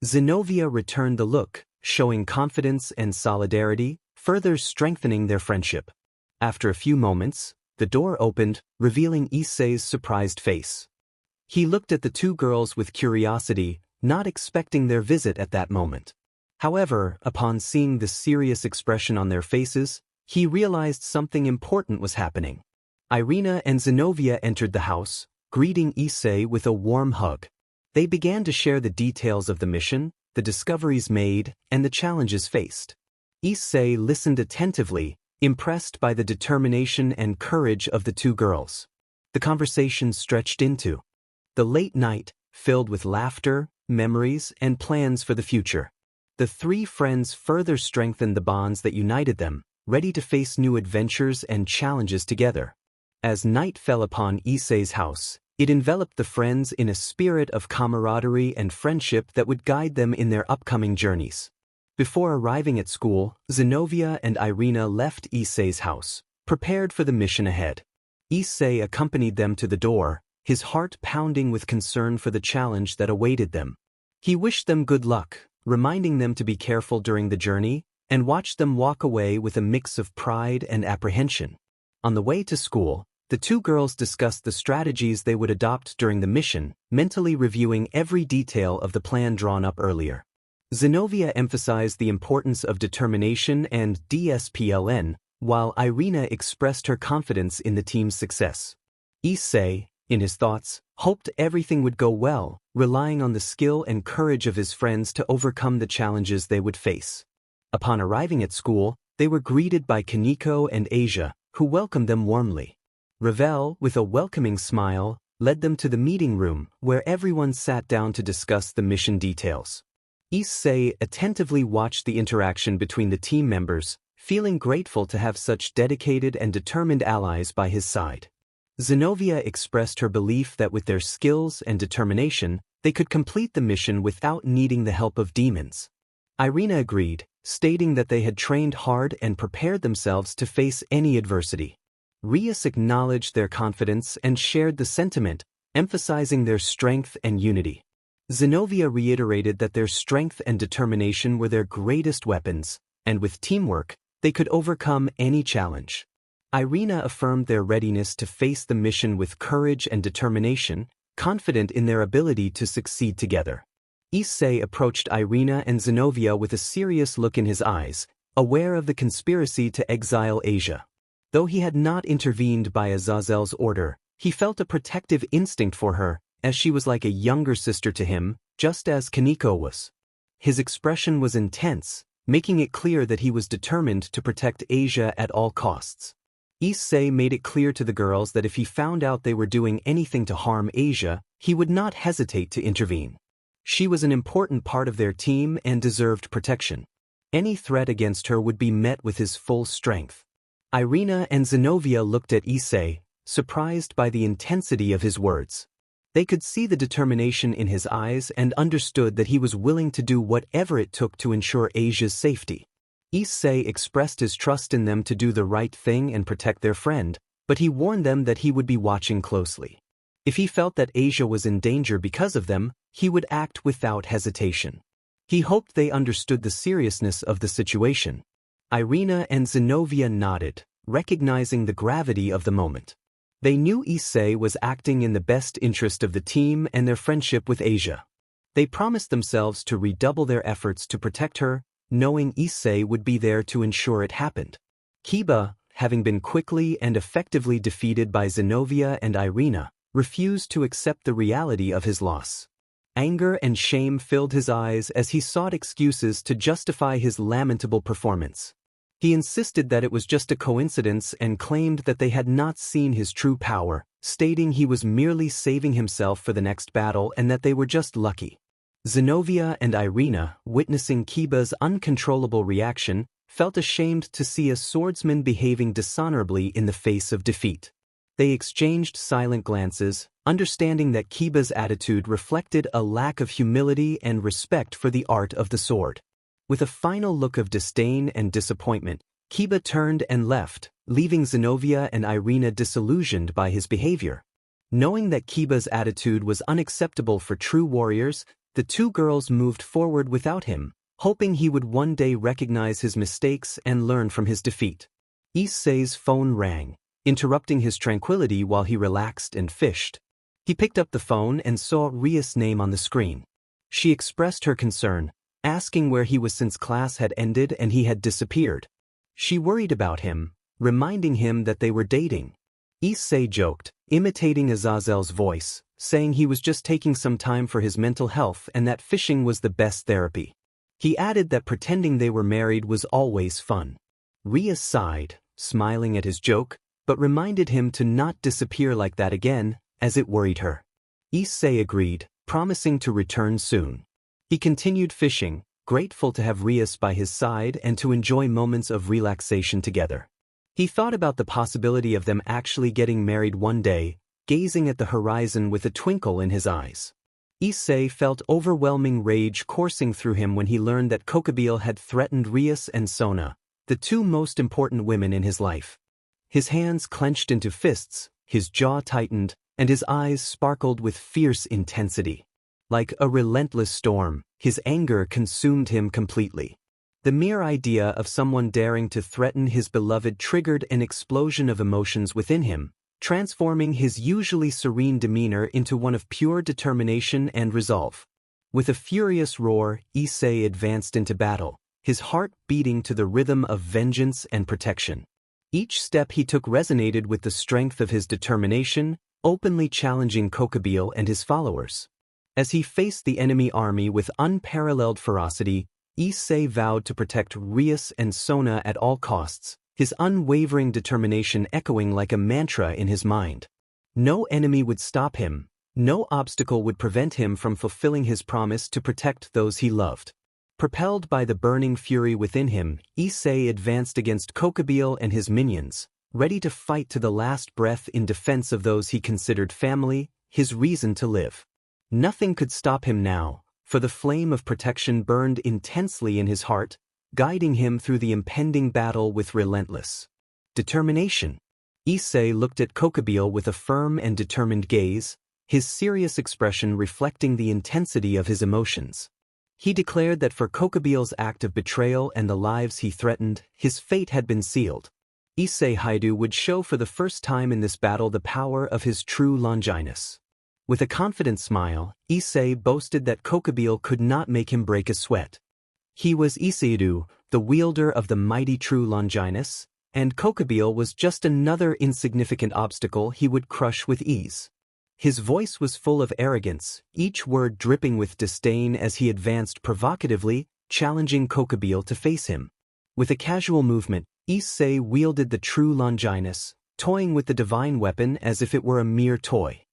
Zenobia returned the look, showing confidence and solidarity, further strengthening their friendship. After a few moments, the door opened, revealing Issei's surprised face. He looked at the two girls with curiosity, not expecting their visit at that moment. However, upon seeing the serious expression on their faces, he realized something important was happening. Irina and Zenobia entered the house, greeting Issei with a warm hug. They began to share the details of the mission, the discoveries made, and the challenges faced. Issei listened attentively, impressed by the determination and courage of the two girls. The conversation stretched into the late night, filled with laughter, memories, and plans for the future. The three friends further strengthened the bonds that united them, ready to face new adventures and challenges together. As night fell upon Issei's house, it enveloped the friends in a spirit of camaraderie and friendship that would guide them in their upcoming journeys. Before arriving at school, Zenobia and Irina left Issei's house, prepared for the mission ahead. Issei accompanied them to the door, his heart pounding with concern for the challenge that awaited them. He wished them good luck, reminding them to be careful during the journey, and watched them walk away with a mix of pride and apprehension. On the way to school, the two girls discussed the strategies they would adopt during the mission, mentally reviewing every detail of the plan drawn up earlier. Zenobia emphasized the importance of determination and discipline, while Irina expressed her confidence in the team's success. Issei, in his thoughts, hoped everything would go well, relying on the skill and courage of his friends to overcome the challenges they would face. Upon arriving at school, they were greeted by Kaneko and Asia, who welcomed them warmly. Ravel, with a welcoming smile, led them to the meeting room, where everyone sat down to discuss the mission details. Issei attentively watched the interaction between the team members, feeling grateful to have such dedicated and determined allies by his side. Zenobia expressed her belief that with their skills and determination, they could complete the mission without needing the help of demons. Irina agreed, stating that they had trained hard and prepared themselves to face any adversity. Rias acknowledged their confidence and shared the sentiment, emphasizing their strength and unity. Zenobia reiterated that their strength and determination were their greatest weapons, and with teamwork, they could overcome any challenge. Irina affirmed their readiness to face the mission with courage and determination, confident in their ability to succeed together. Issei approached Irina and Zenobia with a serious look in his eyes, aware of the conspiracy to exile Asia. Though he had not intervened by Azazel's order, he felt a protective instinct for her, as she was like a younger sister to him, just as Kaneko was. His expression was intense, making it clear that he was determined to protect Asia at all costs. Issei made it clear to the girls that if he found out they were doing anything to harm Asia, he would not hesitate to intervene. She was an important part of their team and deserved protection. Any threat against her would be met with his full strength. Irina and Zenobia looked at Issei, surprised by the intensity of his words. They could see the determination in his eyes and understood that he was willing to do whatever it took to ensure Asia's safety. Issei expressed his trust in them to do the right thing and protect their friend, but he warned them that he would be watching closely. If he felt that Asia was in danger because of them, he would act without hesitation. He hoped they understood the seriousness of the situation. Irina and Zenobia nodded, recognizing the gravity of the moment. They knew Issei was acting in the best interest of the team and their friendship with Asia. They promised themselves to redouble their efforts to protect her, knowing Issei would be there to ensure it happened. Kiba, having been quickly and effectively defeated by Zenobia and Irina, refused to accept the reality of his loss. Anger and shame filled his eyes as he sought excuses to justify his lamentable performance. He insisted that it was just a coincidence and claimed that they had not seen his true power, stating he was merely saving himself for the next battle and that they were just lucky. Zenobia and Irina, witnessing Kiba's uncontrollable reaction, felt ashamed to see a swordsman behaving dishonorably in the face of defeat. They exchanged silent glances, understanding that Kiba's attitude reflected a lack of humility and respect for the art of the sword. With a final look of disdain and disappointment, Kiba turned and left, leaving Zenobia and Irina disillusioned by his behavior. Knowing that Kiba's attitude was unacceptable for true warriors, the two girls moved forward without him, hoping he would one day recognize his mistakes and learn from his defeat. Issei's phone rang, interrupting his tranquility while he relaxed and fished. He picked up the phone and saw Rias' name on the screen. She expressed her concern, asking where he was since class had ended and he had disappeared. She worried about him, reminding him that they were dating. Issei joked, imitating Azazel's voice, saying he was just taking some time for his mental health and that fishing was the best therapy. He added that pretending they were married was always fun. Rias sighed, smiling at his joke, but reminded him to not disappear like that again, as it worried her. Issei agreed, promising to return soon. He continued fishing, grateful to have Rias by his side and to enjoy moments of relaxation together. He thought about the possibility of them actually getting married one day, gazing at the horizon with a twinkle in his eyes. Issei felt overwhelming rage coursing through him when he learned that Kokabiel had threatened Rias and Sona, the two most important women in his life. His hands clenched into fists, his jaw tightened, and his eyes sparkled with fierce intensity. Like a relentless storm, his anger consumed him completely. The mere idea of someone daring to threaten his beloved triggered an explosion of emotions within him, transforming his usually serene demeanor into one of pure determination and resolve. With a furious roar, Issei advanced into battle, his heart beating to the rhythm of vengeance and protection. Each step he took resonated with the strength of his determination, openly challenging Kokabiel and his followers. As he faced the enemy army with unparalleled ferocity, Issei vowed to protect Rias and Sona at all costs, his unwavering determination echoing like a mantra in his mind. No enemy would stop him, no obstacle would prevent him from fulfilling his promise to protect those he loved. Propelled by the burning fury within him, Issei advanced against Kokabiel and his minions, ready to fight to the last breath in defense of those he considered family, his reason to live. Nothing could stop him now, for the flame of protection burned intensely in his heart, guiding him through the impending battle with relentless determination. Issei looked at Kokabiel with a firm and determined gaze, his serious expression reflecting the intensity of his emotions. He declared that for Kokabiel's act of betrayal and the lives he threatened, his fate had been sealed. Issei Haidu would show for the first time in this battle the power of his true Longinus. With a confident smile, Issei boasted that Kokabiel could not make him break a sweat. He was Isseidu, the wielder of the mighty true Longinus, and Kokabiel was just another insignificant obstacle he would crush with ease. His voice was full of arrogance, each word dripping with disdain as he advanced provocatively, challenging Kokabiel to face him. With a casual movement, Issei wielded the true Longinus, toying with the divine weapon as if it were a mere toy.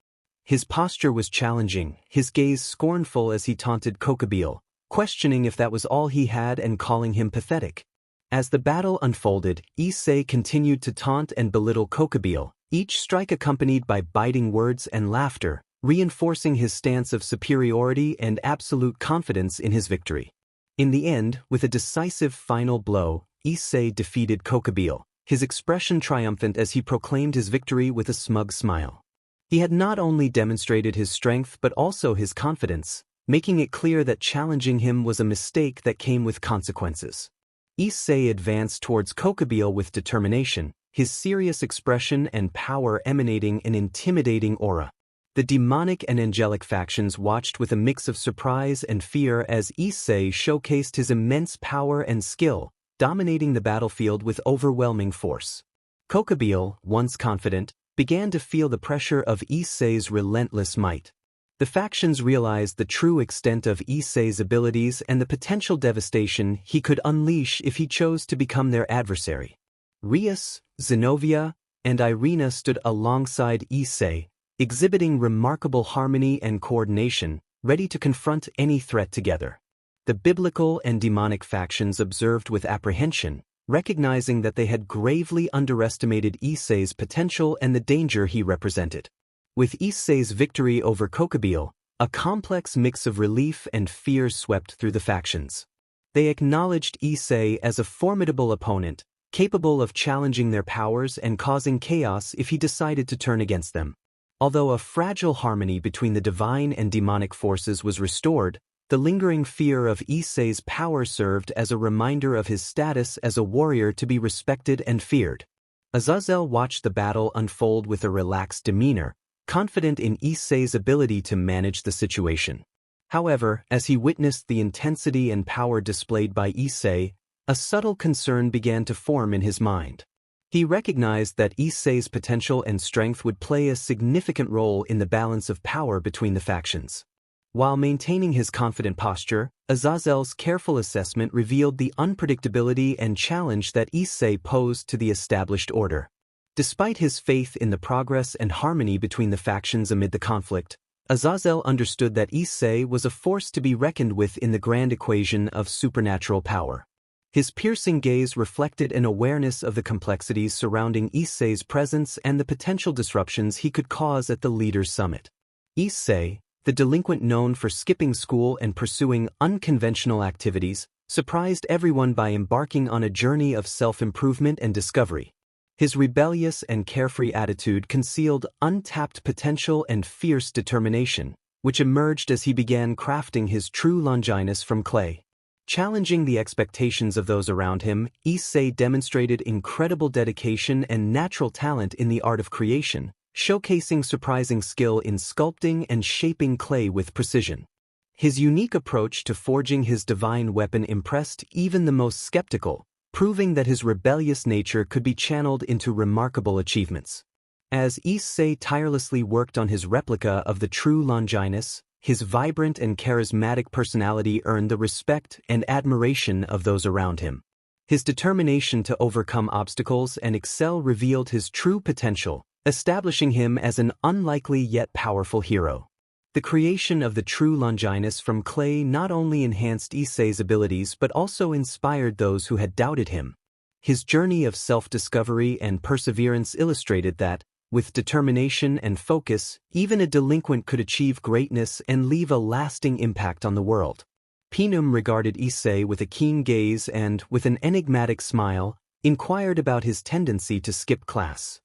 His posture was challenging, his gaze scornful as he taunted Kokabiel, questioning if that was all he had and calling him pathetic. As the battle unfolded, Issei continued to taunt and belittle Kokabiel, each strike accompanied by biting words and laughter, reinforcing his stance of superiority and absolute confidence in his victory. In the end, with a decisive final blow, Issei defeated Kokabiel, his expression triumphant as he proclaimed his victory with a smug smile. He had not only demonstrated his strength but also his confidence, making it clear that challenging him was a mistake that came with consequences. Issei advanced towards Kokabiel with determination, his serious expression and power emanating an intimidating aura. The demonic and angelic factions watched with a mix of surprise and fear as Issei showcased his immense power and skill, dominating the battlefield with overwhelming force. Kokabiel, once confident, began to feel the pressure of Issei's relentless might. The factions realized the true extent of Issei's abilities and the potential devastation he could unleash if he chose to become their adversary. Rias, Zenobia, and Irina stood alongside Issei, exhibiting remarkable harmony and coordination, ready to confront any threat together. The biblical and demonic factions observed with apprehension, recognizing that they had gravely underestimated Issei's potential and the danger he represented. With Issei's victory over Kokabiel, a complex mix of relief and fear swept through the factions. They acknowledged Issei as a formidable opponent, capable of challenging their powers and causing chaos if he decided to turn against them. Although a fragile harmony between the divine and demonic forces was restored, the lingering fear of Issei's power served as a reminder of his status as a warrior to be respected and feared. Azazel watched the battle unfold with a relaxed demeanor, confident in Issei's ability to manage the situation. However, as he witnessed the intensity and power displayed by Issei, a subtle concern began to form in his mind. He recognized that Issei's potential and strength would play a significant role in the balance of power between the factions. While maintaining his confident posture, Azazel's careful assessment revealed the unpredictability and challenge that Issei posed to the established order. Despite his faith in the progress and harmony between the factions amid the conflict, Azazel understood that Issei was a force to be reckoned with in the grand equation of supernatural power. His piercing gaze reflected an awareness of the complexities surrounding Issei's presence and the potential disruptions he could cause at the Leaders' Summit. Issei, the delinquent known for skipping school and pursuing unconventional activities, surprised everyone by embarking on a journey of self-improvement and discovery. His rebellious and carefree attitude concealed untapped potential and fierce determination, which emerged as he began crafting his true Longinus from clay. Challenging the expectations of those around him, Issei demonstrated incredible dedication and natural talent in the art of creation, showcasing surprising skill in sculpting and shaping clay with precision. His unique approach to forging his divine weapon impressed even the most skeptical, proving that his rebellious nature could be channeled into remarkable achievements. As Issei tirelessly worked on his replica of the true Longinus, his vibrant and charismatic personality earned the respect and admiration of those around him. His determination to overcome obstacles and excel revealed his true potential, establishing him as an unlikely yet powerful hero. The creation of the true Longinus from clay not only enhanced Issei's abilities but also inspired those who had doubted him. His journey of self-discovery and perseverance illustrated that, with determination and focus, even a delinquent could achieve greatness and leave a lasting impact on the world. Pinum regarded Issei with a keen gaze and, with an enigmatic smile, inquired about his tendency to skip class.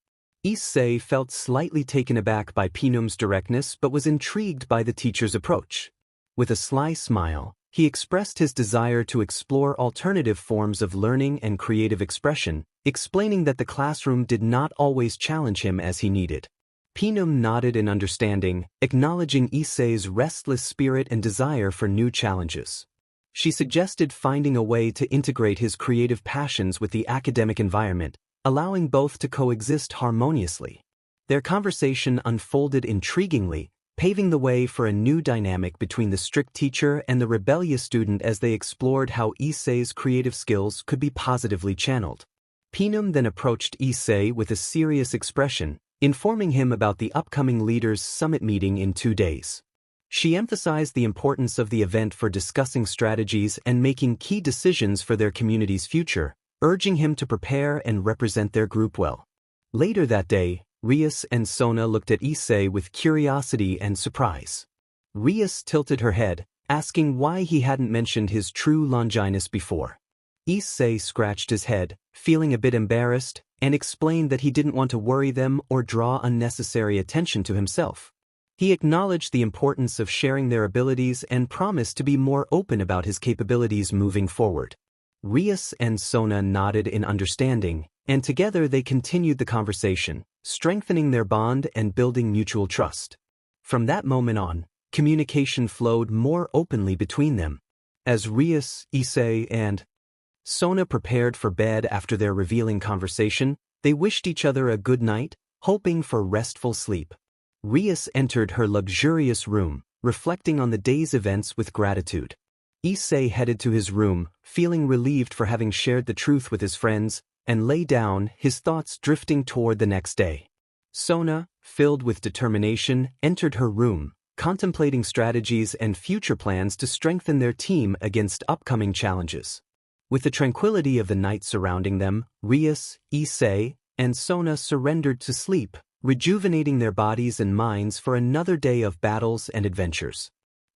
Issei felt slightly taken aback by Pinum's directness but was intrigued by the teacher's approach. With a sly smile, he expressed his desire to explore alternative forms of learning and creative expression, explaining that the classroom did not always challenge him as he needed. Pinum nodded in understanding, acknowledging Issei's restless spirit and desire for new challenges. She suggested finding a way to integrate his creative passions with the academic environment, allowing both to coexist harmoniously. Their conversation unfolded intriguingly, paving the way for a new dynamic between the strict teacher and the rebellious student as they explored how Issei's creative skills could be positively channeled. Pinum then approached Issei with a serious expression, informing him about the upcoming Leaders' Summit meeting in 2 days. She emphasized the importance of the event for discussing strategies and making key decisions for their community's future, urging him to prepare and represent their group well. Later that day, Rias and Sona looked at Issei with curiosity and surprise. Rias tilted her head, asking why he hadn't mentioned his true Longinus before. Issei scratched his head, feeling a bit embarrassed, and explained that he didn't want to worry them or draw unnecessary attention to himself. He acknowledged the importance of sharing their abilities and promised to be more open about his capabilities moving forward. Rias and Sona nodded in understanding, and together they continued the conversation, strengthening their bond and building mutual trust. From that moment on, communication flowed more openly between them. As Rias, Issei, and Sona prepared for bed after their revealing conversation, they wished each other a good night, hoping for restful sleep. Rias entered her luxurious room, reflecting on the day's events with gratitude. Issei headed to his room, feeling relieved for having shared the truth with his friends, and lay down, his thoughts drifting toward the next day. Sona, filled with determination, entered her room, contemplating strategies and future plans to strengthen their team against upcoming challenges. With the tranquility of the night surrounding them, Rias, Issei, and Sona surrendered to sleep, rejuvenating their bodies and minds for another day of battles and adventures.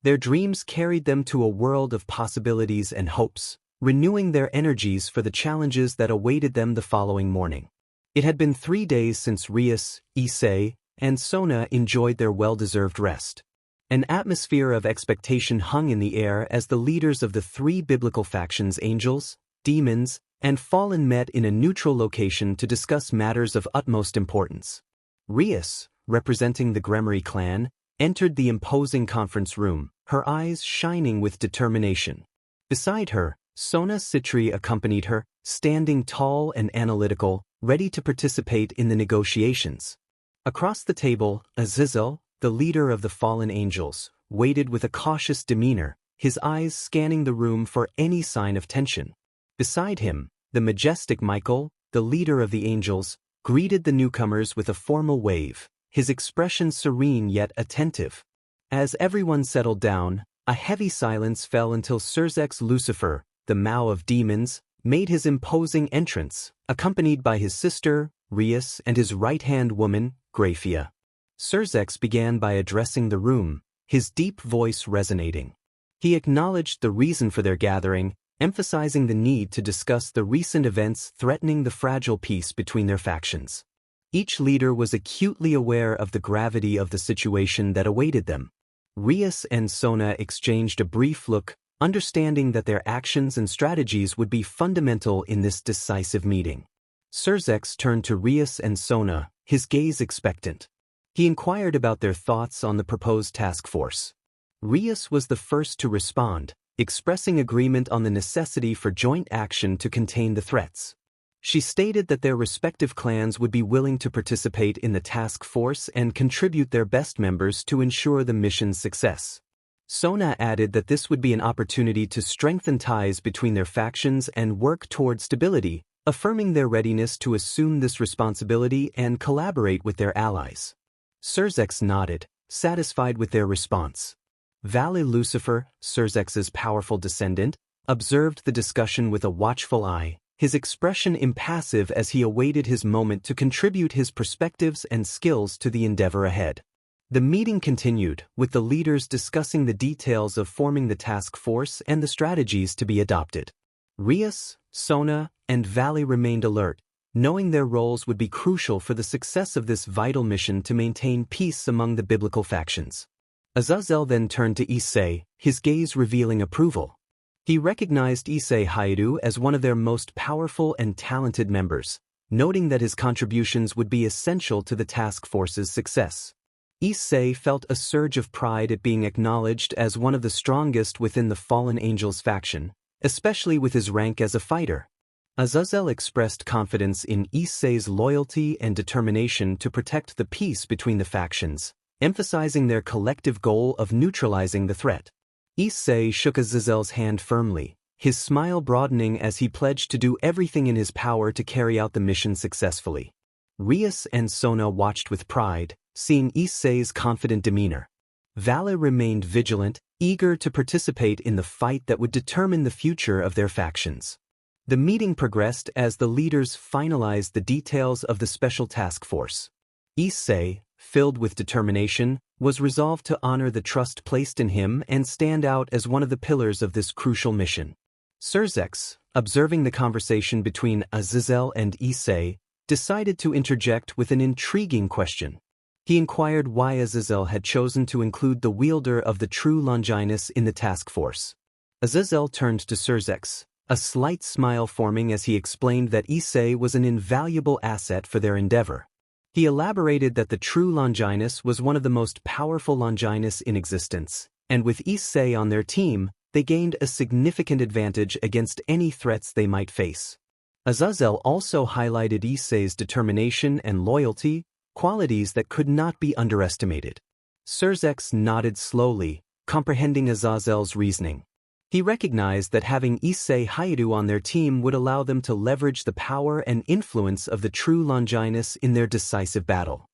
Their dreams carried them to a world of possibilities and hopes, renewing their energies for the challenges that awaited them the following morning. It had been 3 days since Rias, Issei, and Sona enjoyed their well-deserved rest. An atmosphere of expectation hung in the air as the leaders of the 3 biblical factions, angels, demons, and fallen, met in a neutral location to discuss matters of utmost importance. Rias, representing the Gremory clan, entered the imposing conference room, her eyes shining with determination. Beside her, Sona Citri accompanied her, standing tall and analytical, ready to participate in the negotiations. Across the table, Azazel, the leader of the fallen angels, waited with a cautious demeanor, his eyes scanning the room for any sign of tension. Beside him, the majestic Michael, the leader of the angels, greeted the newcomers with a formal wave, his expression serene yet attentive. As everyone settled down, a heavy silence fell until Surzex Lucifer, the Mao of demons, made his imposing entrance, accompanied by his sister, Rias, and his right-hand woman, Graphia. Surzex began by addressing the room, his deep voice resonating. He acknowledged the reason for their gathering, emphasizing the need to discuss the recent events threatening the fragile peace between their factions. Each leader was acutely aware of the gravity of the situation that awaited them. Rias and Sona exchanged a brief look, understanding that their actions and strategies would be fundamental in this decisive meeting. Surzex turned to Rias and Sona, his gaze expectant. He inquired about their thoughts on the proposed task force. Rias was the first to respond, expressing agreement on the necessity for joint action to contain the threats. She stated that their respective clans would be willing to participate in the task force and contribute their best members to ensure the mission's success. Sona added that this would be an opportunity to strengthen ties between their factions and work toward stability, affirming their readiness to assume this responsibility and collaborate with their allies. Surzex nodded, satisfied with their response. Vali Lucifer, Surzex's powerful descendant, observed the discussion with a watchful eye, his expression impassive as he awaited his moment to contribute his perspectives and skills to the endeavor ahead. The meeting continued, with the leaders discussing the details of forming the task force and the strategies to be adopted. Rias, Sona, and Vali remained alert, knowing their roles would be crucial for the success of this vital mission to maintain peace among the biblical factions. Azazel then turned to Issei, his gaze revealing approval. He recognized Issei Wielded as one of their most powerful and talented members, noting that his contributions would be essential to the task force's success. Issei felt a surge of pride at being acknowledged as one of the strongest within the Fallen Angels faction, especially with his rank as a fighter. Azazel expressed confidence in Issei's loyalty and determination to protect the peace between the factions, emphasizing their collective goal of neutralizing the threat. Issei shook Azazel's hand firmly, his smile broadening as he pledged to do everything in his power to carry out the mission successfully. Rias and Sona watched with pride, seeing Issei's confident demeanor. Vali remained vigilant, eager to participate in the fight that would determine the future of their factions. The meeting progressed as the leaders finalized the details of the special task force. Issei, filled with determination, was resolved to honor the trust placed in him and stand out as one of the pillars of this crucial mission. Surzex, observing the conversation between Azazel and Issei, decided to interject with an intriguing question. He inquired why Azazel had chosen to include the wielder of the true Longinus in the task force. Azazel turned to Surzex, a slight smile forming as he explained that Issei was an invaluable asset for their endeavor. He elaborated that the true Longinus was one of the most powerful Longinus in existence, and with Issei on their team, they gained a significant advantage against any threats they might face. Azazel also highlighted Issei's determination and loyalty, qualities that could not be underestimated. Surzex nodded slowly, comprehending Azazel's reasoning. He recognized that having Issei Wielded on their team would allow them to leverage the power and influence of the true Longinus in their decisive battle.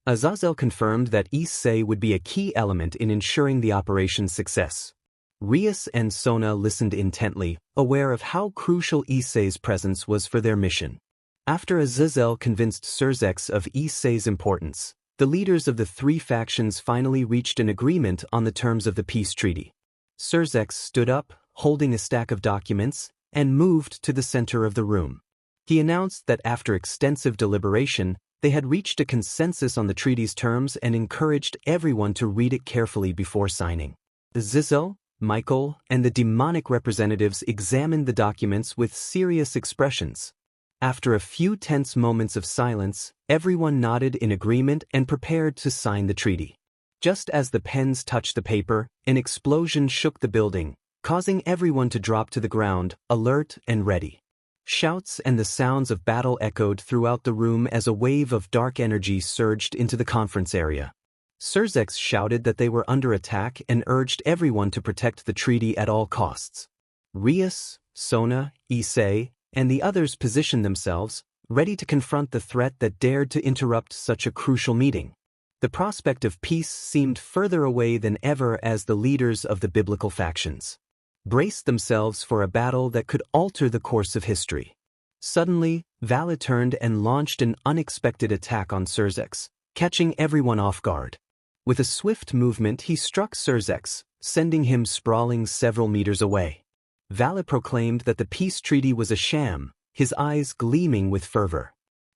Azazel confirmed that Issei would be a key element in ensuring the operation's success. Rias and Sona listened intently, aware of how crucial Issei's presence was for their mission. After Azazel convinced Surzex of Issei's importance, the leaders of the three factions finally reached an agreement on the terms of the peace treaty. Surzex stood up, holding a stack of documents, and moved to the center of the room. He announced that after extensive deliberation, they had reached a consensus on the treaty's terms and encouraged everyone to read it carefully before signing. Azazel, Michael, and the demonic representatives examined the documents with serious expressions. After a few tense moments of silence, everyone nodded in agreement and prepared to sign the treaty. Just as the pens touched the paper, an explosion shook the building, causing everyone to drop to the ground, alert and ready. Shouts and the sounds of battle echoed throughout the room as a wave of dark energy surged into the conference area. Surzex shouted that they were under attack and urged everyone to protect the treaty at all costs. Rias, Sona, Issei, and the others positioned themselves, ready to confront the threat that dared to interrupt such a crucial meeting. The prospect of peace seemed further away than ever as the leaders of the biblical factions braced themselves for a battle that could alter the course of history. Suddenly, Vali turned and launched an unexpected attack on Surzex, catching everyone off guard. With a swift movement, he struck Surzex, sending him sprawling several meters away. Vali proclaimed that the peace treaty was a sham, his eyes gleaming with fervor.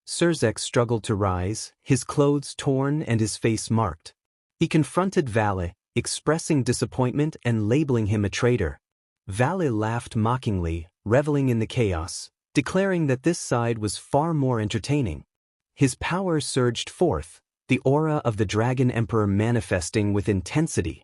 Surzex struggled to rise, his clothes torn and his face marked. He confronted Vali, expressing disappointment and labeling him a traitor. Vali laughed mockingly, reveling in the chaos, declaring that this side was far more entertaining. His power surged forth, the aura of the Dragon Emperor manifesting with intensity.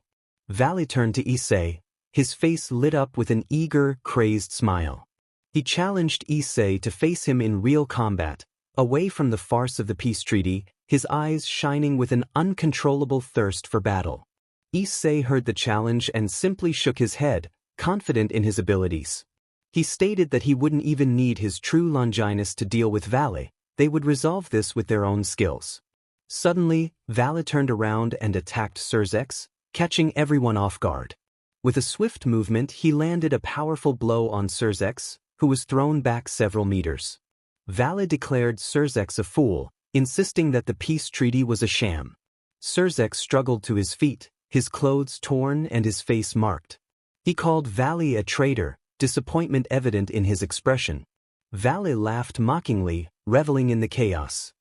Vali turned to Issei, his face lit up with an eager, crazed smile. He challenged Issei to face him in real combat, away from the farce of the peace treaty, his eyes shining with an uncontrollable thirst for battle. Issei heard the challenge and simply shook his head, confident in his abilities. He stated that he wouldn't even need his true Longinus to deal with Vali, they would resolve this with their own skills. Suddenly, Vali turned around and attacked Surzex, catching everyone off guard. With a swift movement, he landed a powerful blow on Surzex, who was thrown back several meters. Vali declared Surzex a fool, insisting that the peace treaty was a sham. Surzex struggled to his feet, his clothes torn and his face marked. He called Vali a traitor, disappointment evident in his expression. Vali laughed mockingly, reveling in the chaos.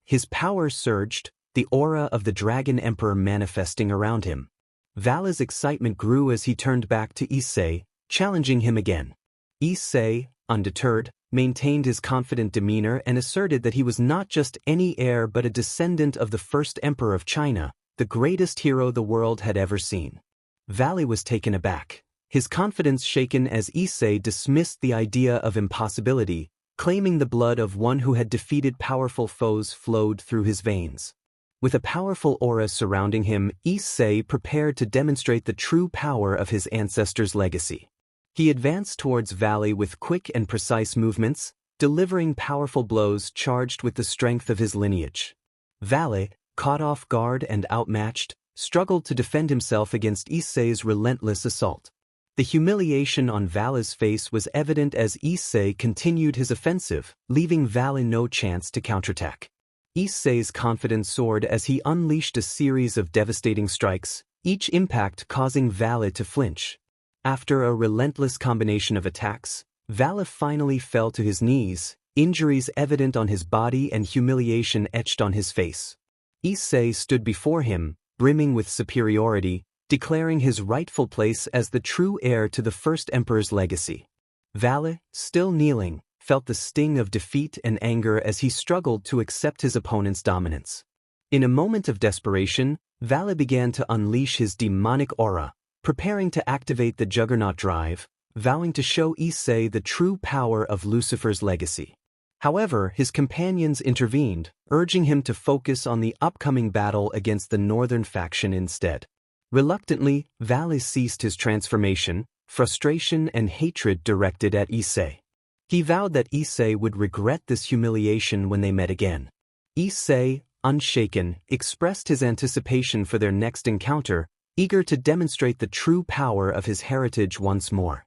His power surged, the aura of the Dragon Emperor manifesting around him. Vali's excitement grew as he turned back to Issei, challenging him again. Issei, undeterred, maintained his confident demeanor and asserted that he was not just any heir but a descendant of the first emperor of China, the greatest hero the world had ever seen. Vali was taken aback, his confidence shaken as Issei dismissed the idea of impossibility, claiming the blood of one who had defeated powerful foes flowed through his veins. With a powerful aura surrounding him, Issei prepared to demonstrate the true power of his ancestors' legacy. He advanced towards Vali with quick and precise movements, delivering powerful blows charged with the strength of his lineage. Vali, caught off guard and outmatched, struggled to defend himself against Issei's relentless assault. The humiliation on Vali's face was evident as Issei continued his offensive, leaving Vali no chance to counterattack. Issei's confidence soared as he unleashed a series of devastating strikes, each impact causing Vali to flinch. After a relentless combination of attacks, Vali finally fell to his knees, injuries evident on his body and humiliation etched on his face. Issei stood before him, brimming with superiority, declaring his rightful place as the true heir to the first emperor's legacy. Vali, still kneeling, felt the sting of defeat and anger as he struggled to accept his opponent's dominance. In a moment of desperation, Vali began to unleash his demonic aura, preparing to activate the Juggernaut drive, vowing to show Issei the true power of Lucifer's legacy. However, his companions intervened, urging him to focus on the upcoming battle against the northern faction instead. Reluctantly, Vali ceased his transformation, frustration and hatred directed at Issei. He vowed that Issei would regret this humiliation when they met again. Issei, unshaken, expressed his anticipation for their next encounter, eager to demonstrate the true power of his heritage once more.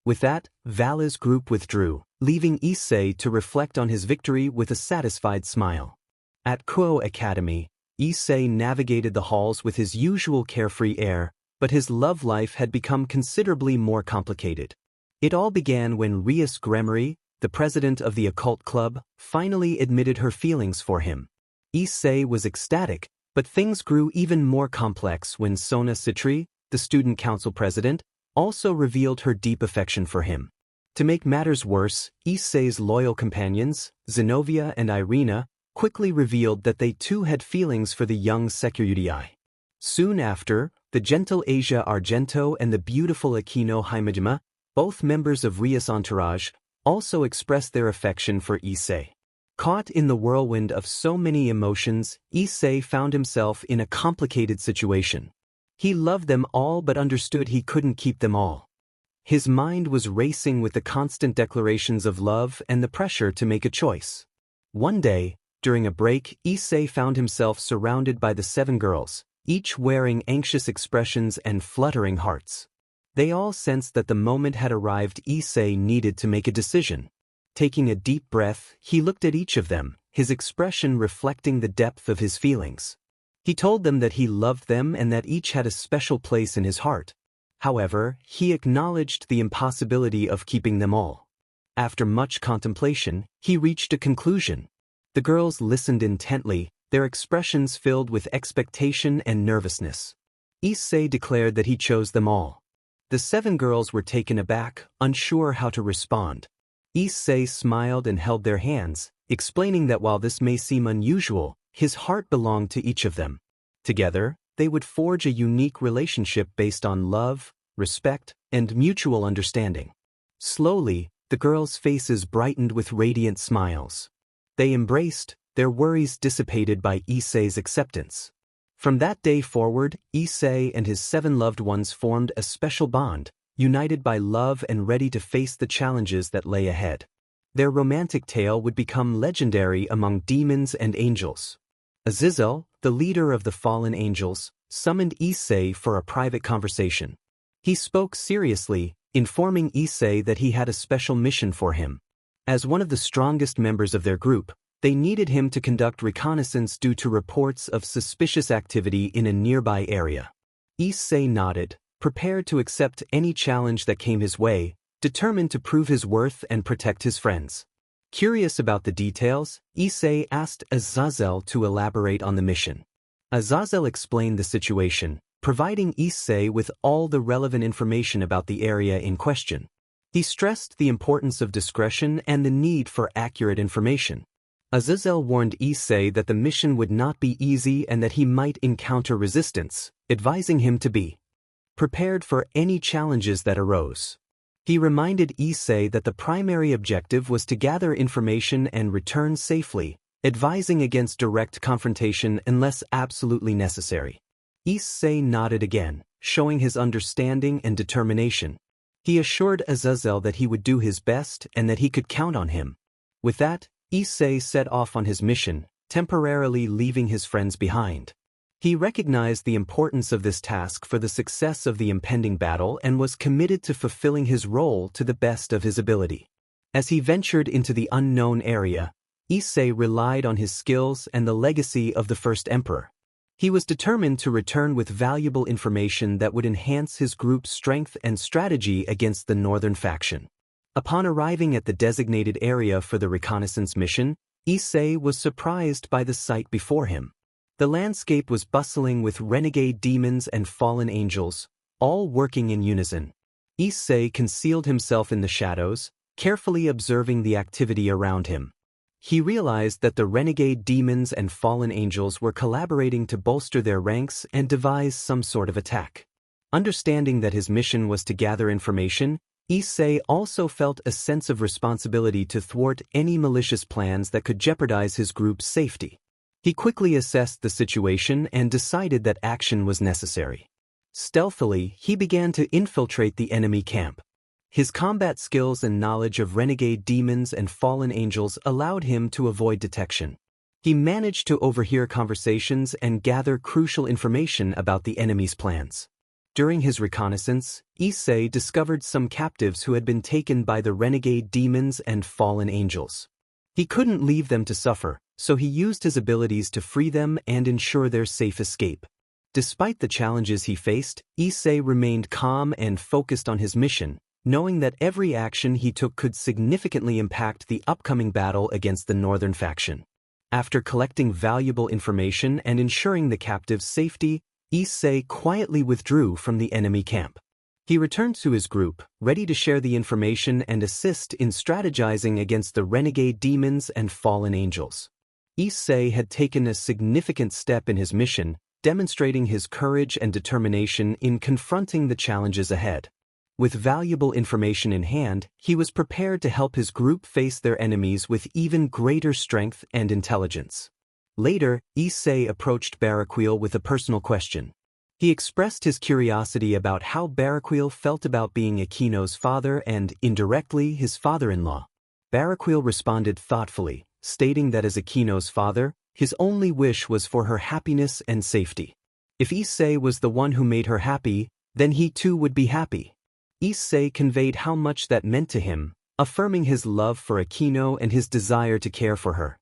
With that, Vali's group withdrew, leaving Issei to reflect on his victory with a satisfied smile. At Kuo Academy, Issei navigated the halls with his usual carefree air, but his love life had become considerably more complicated. It all began when Rias, the president of the occult club, finally admitted her feelings for him. Issei was ecstatic, but things grew even more complex when Sona Citri, the student council president, also revealed her deep affection for him. To make matters worse, Issei's loyal companions, Zenobia and Irina, quickly revealed that they too had feelings for the young Securudii. Soon after, the gentle Asia Argento and the beautiful Aquino Himejima, both members of Rias' entourage, also expressed their affection for Issei. Caught in the whirlwind of so many emotions, Issei found himself in a complicated situation. He loved them all but understood he couldn't keep them all. His mind was racing with the constant declarations of love and the pressure to make a choice. One day, during a break, Issei found himself surrounded by the 7 girls, each wearing anxious expressions and fluttering hearts. They all sensed that the moment had arrived. Issei needed to make a decision. Taking a deep breath, he looked at each of them, his expression reflecting the depth of his feelings. He told them that he loved them and that each had a special place in his heart. However, he acknowledged the impossibility of keeping them all. After much contemplation, he reached a conclusion. The girls listened intently, their expressions filled with expectation and nervousness. Issei declared that he chose them all. The 7 girls were taken aback, unsure how to respond. Issei smiled and held their hands, explaining that while this may seem unusual, his heart belonged to each of them. Together, they would forge a unique relationship based on love, respect, and mutual understanding. Slowly, the girls' faces brightened with radiant smiles. They embraced, their worries dissipated by Issei's acceptance. From that day forward, Issei and his 7 loved ones formed a special bond, united by love and ready to face the challenges that lay ahead. Their romantic tale would become legendary among demons and angels. Azazel, the leader of the fallen angels, summoned Issei for a private conversation. He spoke seriously, informing Issei that he had a special mission for him. As one of the strongest members of their group, they needed him to conduct reconnaissance due to reports of suspicious activity in a nearby area. Issei nodded, prepared to accept any challenge that came his way, determined to prove his worth and protect his friends. Curious about the details, Issei asked Azazel to elaborate on the mission. Azazel explained the situation, providing Issei with all the relevant information about the area in question. He stressed the importance of discretion and the need for accurate information. Azazel warned Issei that the mission would not be easy and that he might encounter resistance, advising him to be prepared for any challenges that arose. He reminded Issei that the primary objective was to gather information and return safely, advising against direct confrontation unless absolutely necessary. Issei nodded again, showing his understanding and determination. He assured Azazel that he would do his best and that he could count on him. With that, Issei set off on his mission, temporarily leaving his friends behind. He recognized the importance of this task for the success of the impending battle and was committed to fulfilling his role to the best of his ability. As he ventured into the unknown area, Issei relied on his skills and the legacy of the first emperor. He was determined to return with valuable information that would enhance his group's strength and strategy against the northern faction. Upon arriving at the designated area for the reconnaissance mission, Issei was surprised by the sight before him. The landscape was bustling with renegade demons and fallen angels, all working in unison. Issei concealed himself in the shadows, carefully observing the activity around him. He realized that the renegade demons and fallen angels were collaborating to bolster their ranks and devise some sort of attack. Understanding that his mission was to gather information, Issei also felt a sense of responsibility to thwart any malicious plans that could jeopardize his group's safety. He quickly assessed the situation and decided that action was necessary. Stealthily, he began to infiltrate the enemy camp. His combat skills and knowledge of renegade demons and fallen angels allowed him to avoid detection. He managed to overhear conversations and gather crucial information about the enemy's plans. During his reconnaissance, Issei discovered some captives who had been taken by the renegade demons and fallen angels. He couldn't leave them to suffer, so he used his abilities to free them and ensure their safe escape. Despite the challenges he faced, Issei remained calm and focused on his mission, knowing that every action he took could significantly impact the upcoming battle against the northern faction. After collecting valuable information and ensuring the captives' safety, Issei quietly withdrew from the enemy camp. He returned to his group, ready to share the information and assist in strategizing against the renegade demons and fallen angels. Issei had taken a significant step in his mission, demonstrating his courage and determination in confronting the challenges ahead. With valuable information in hand, he was prepared to help his group face their enemies with even greater strength and intelligence. Later, Issei approached Baraquil with a personal question. He expressed his curiosity about how Baraquil felt about being Aquino's father and, indirectly, his father-in-law. Baraquil responded thoughtfully, stating that as Aquino's father, his only wish was for her happiness and safety. If Issei was the one who made her happy, then he too would be happy. Issei conveyed how much that meant to him, affirming his love for Aquino and his desire to care for her.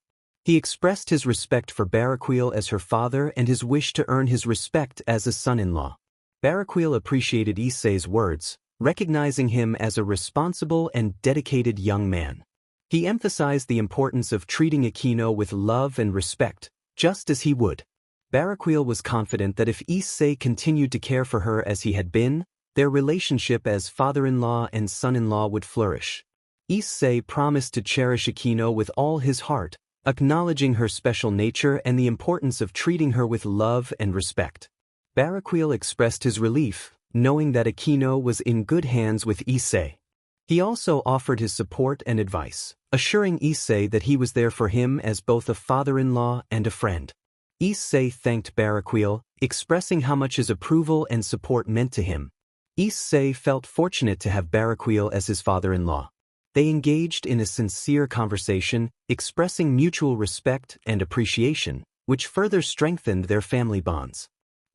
He expressed his respect for Baraquil as her father and his wish to earn his respect as a son-in-law. Baraquil appreciated Issei's words, recognizing him as a responsible and dedicated young man. He emphasized the importance of treating Aquino with love and respect, just as he would. Baraquil was confident that if Issei continued to care for her as he had been, their relationship as father-in-law and son-in-law would flourish. Issei promised to cherish Aquino with all his heart, acknowledging her special nature and the importance of treating her with love and respect. Baraquiel expressed his relief, knowing that Aquino was in good hands with Issei. He also offered his support and advice, assuring Issei that he was there for him as both a father-in-law and a friend. Issei thanked Baraquiel, expressing how much his approval and support meant to him. Issei felt fortunate to have Baraquiel as his father-in-law. They engaged in a sincere conversation, expressing mutual respect and appreciation, which further strengthened their family bonds.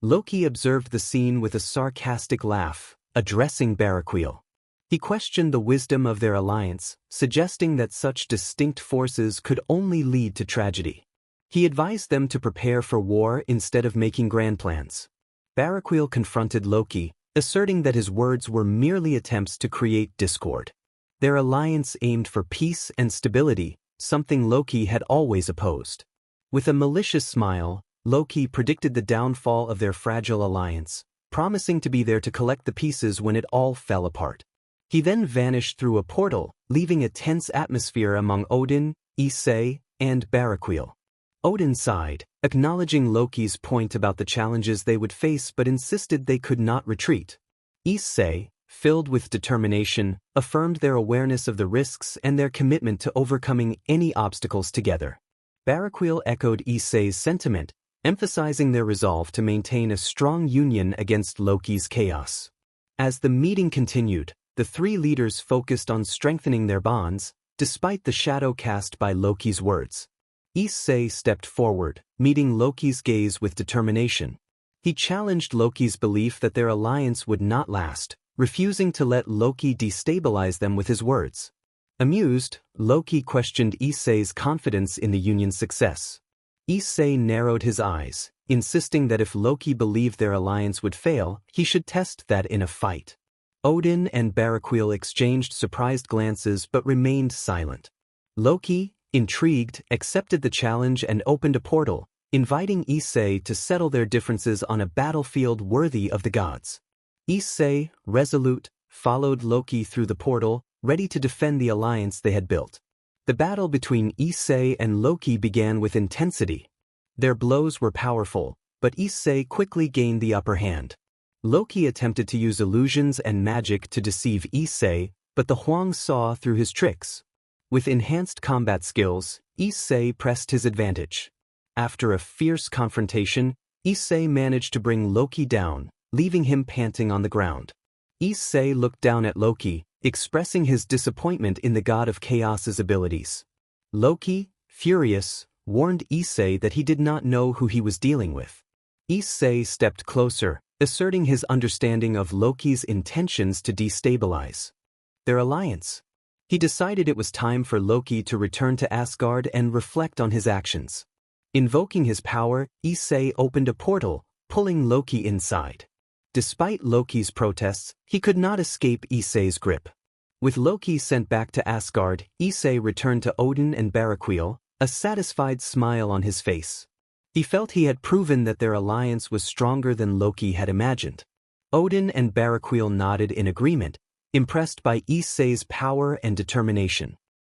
Loki observed the scene with a sarcastic laugh, addressing Baraquiel. He questioned the wisdom of their alliance, suggesting that such distinct forces could only lead to tragedy. He advised them to prepare for war instead of making grand plans. Baraquiel confronted Loki, asserting that his words were merely attempts to create discord. Their alliance aimed for peace and stability, something Loki had always opposed. With a malicious smile, Loki predicted the downfall of their fragile alliance, promising to be there to collect the pieces when it all fell apart. He then vanished through a portal, leaving a tense atmosphere among Odin, Issei, and Baraquiel. Odin sighed, acknowledging Loki's point about the challenges they would face but insisted they could not retreat. Issei, filled with determination, affirmed their awareness of the risks and their commitment to overcoming any obstacles together. Baraquiel echoed Issei's sentiment, emphasizing their resolve to maintain a strong union against Loki's chaos. As the meeting continued, the three leaders focused on strengthening their bonds, despite the shadow cast by Loki's words. Issei stepped forward, meeting Loki's gaze with determination. He challenged Loki's belief that their alliance would not last, refusing to let Loki destabilize them with his words. Amused, Loki questioned Issei's confidence in the union's success. Issei narrowed his eyes, insisting that if Loki believed their alliance would fail, he should test that in a fight. Odin and Baraquiel exchanged surprised glances but remained silent. Loki, intrigued, accepted the challenge and opened a portal, inviting Issei to settle their differences on a battlefield worthy of the gods. Issei, resolute, followed Loki through the portal, ready to defend the alliance they had built. The battle between Issei and Loki began with intensity. Their blows were powerful, but Issei quickly gained the upper hand. Loki attempted to use illusions and magic to deceive Issei, but the Huang saw through his tricks. With enhanced combat skills, Issei pressed his advantage. After a fierce confrontation, Issei managed to bring Loki down, leaving him panting on the ground. Issei looked down at Loki, expressing his disappointment in the god of chaos's abilities. Loki, furious, warned Issei that he did not know who he was dealing with. Issei stepped closer, asserting his understanding of Loki's intentions to destabilize their alliance. He decided it was time for Loki to return to Asgard and reflect on his actions. Invoking his power, Issei opened a portal, pulling Loki inside. Despite Loki's protests, he could not escape Issei's grip. With Loki sent back to Asgard, Issei returned to Odin and Baraquiel, a satisfied smile on his face. He felt he had proven that their alliance was stronger than Loki had imagined. Odin and Baraquiel nodded in agreement, impressed by Issei's power and determination.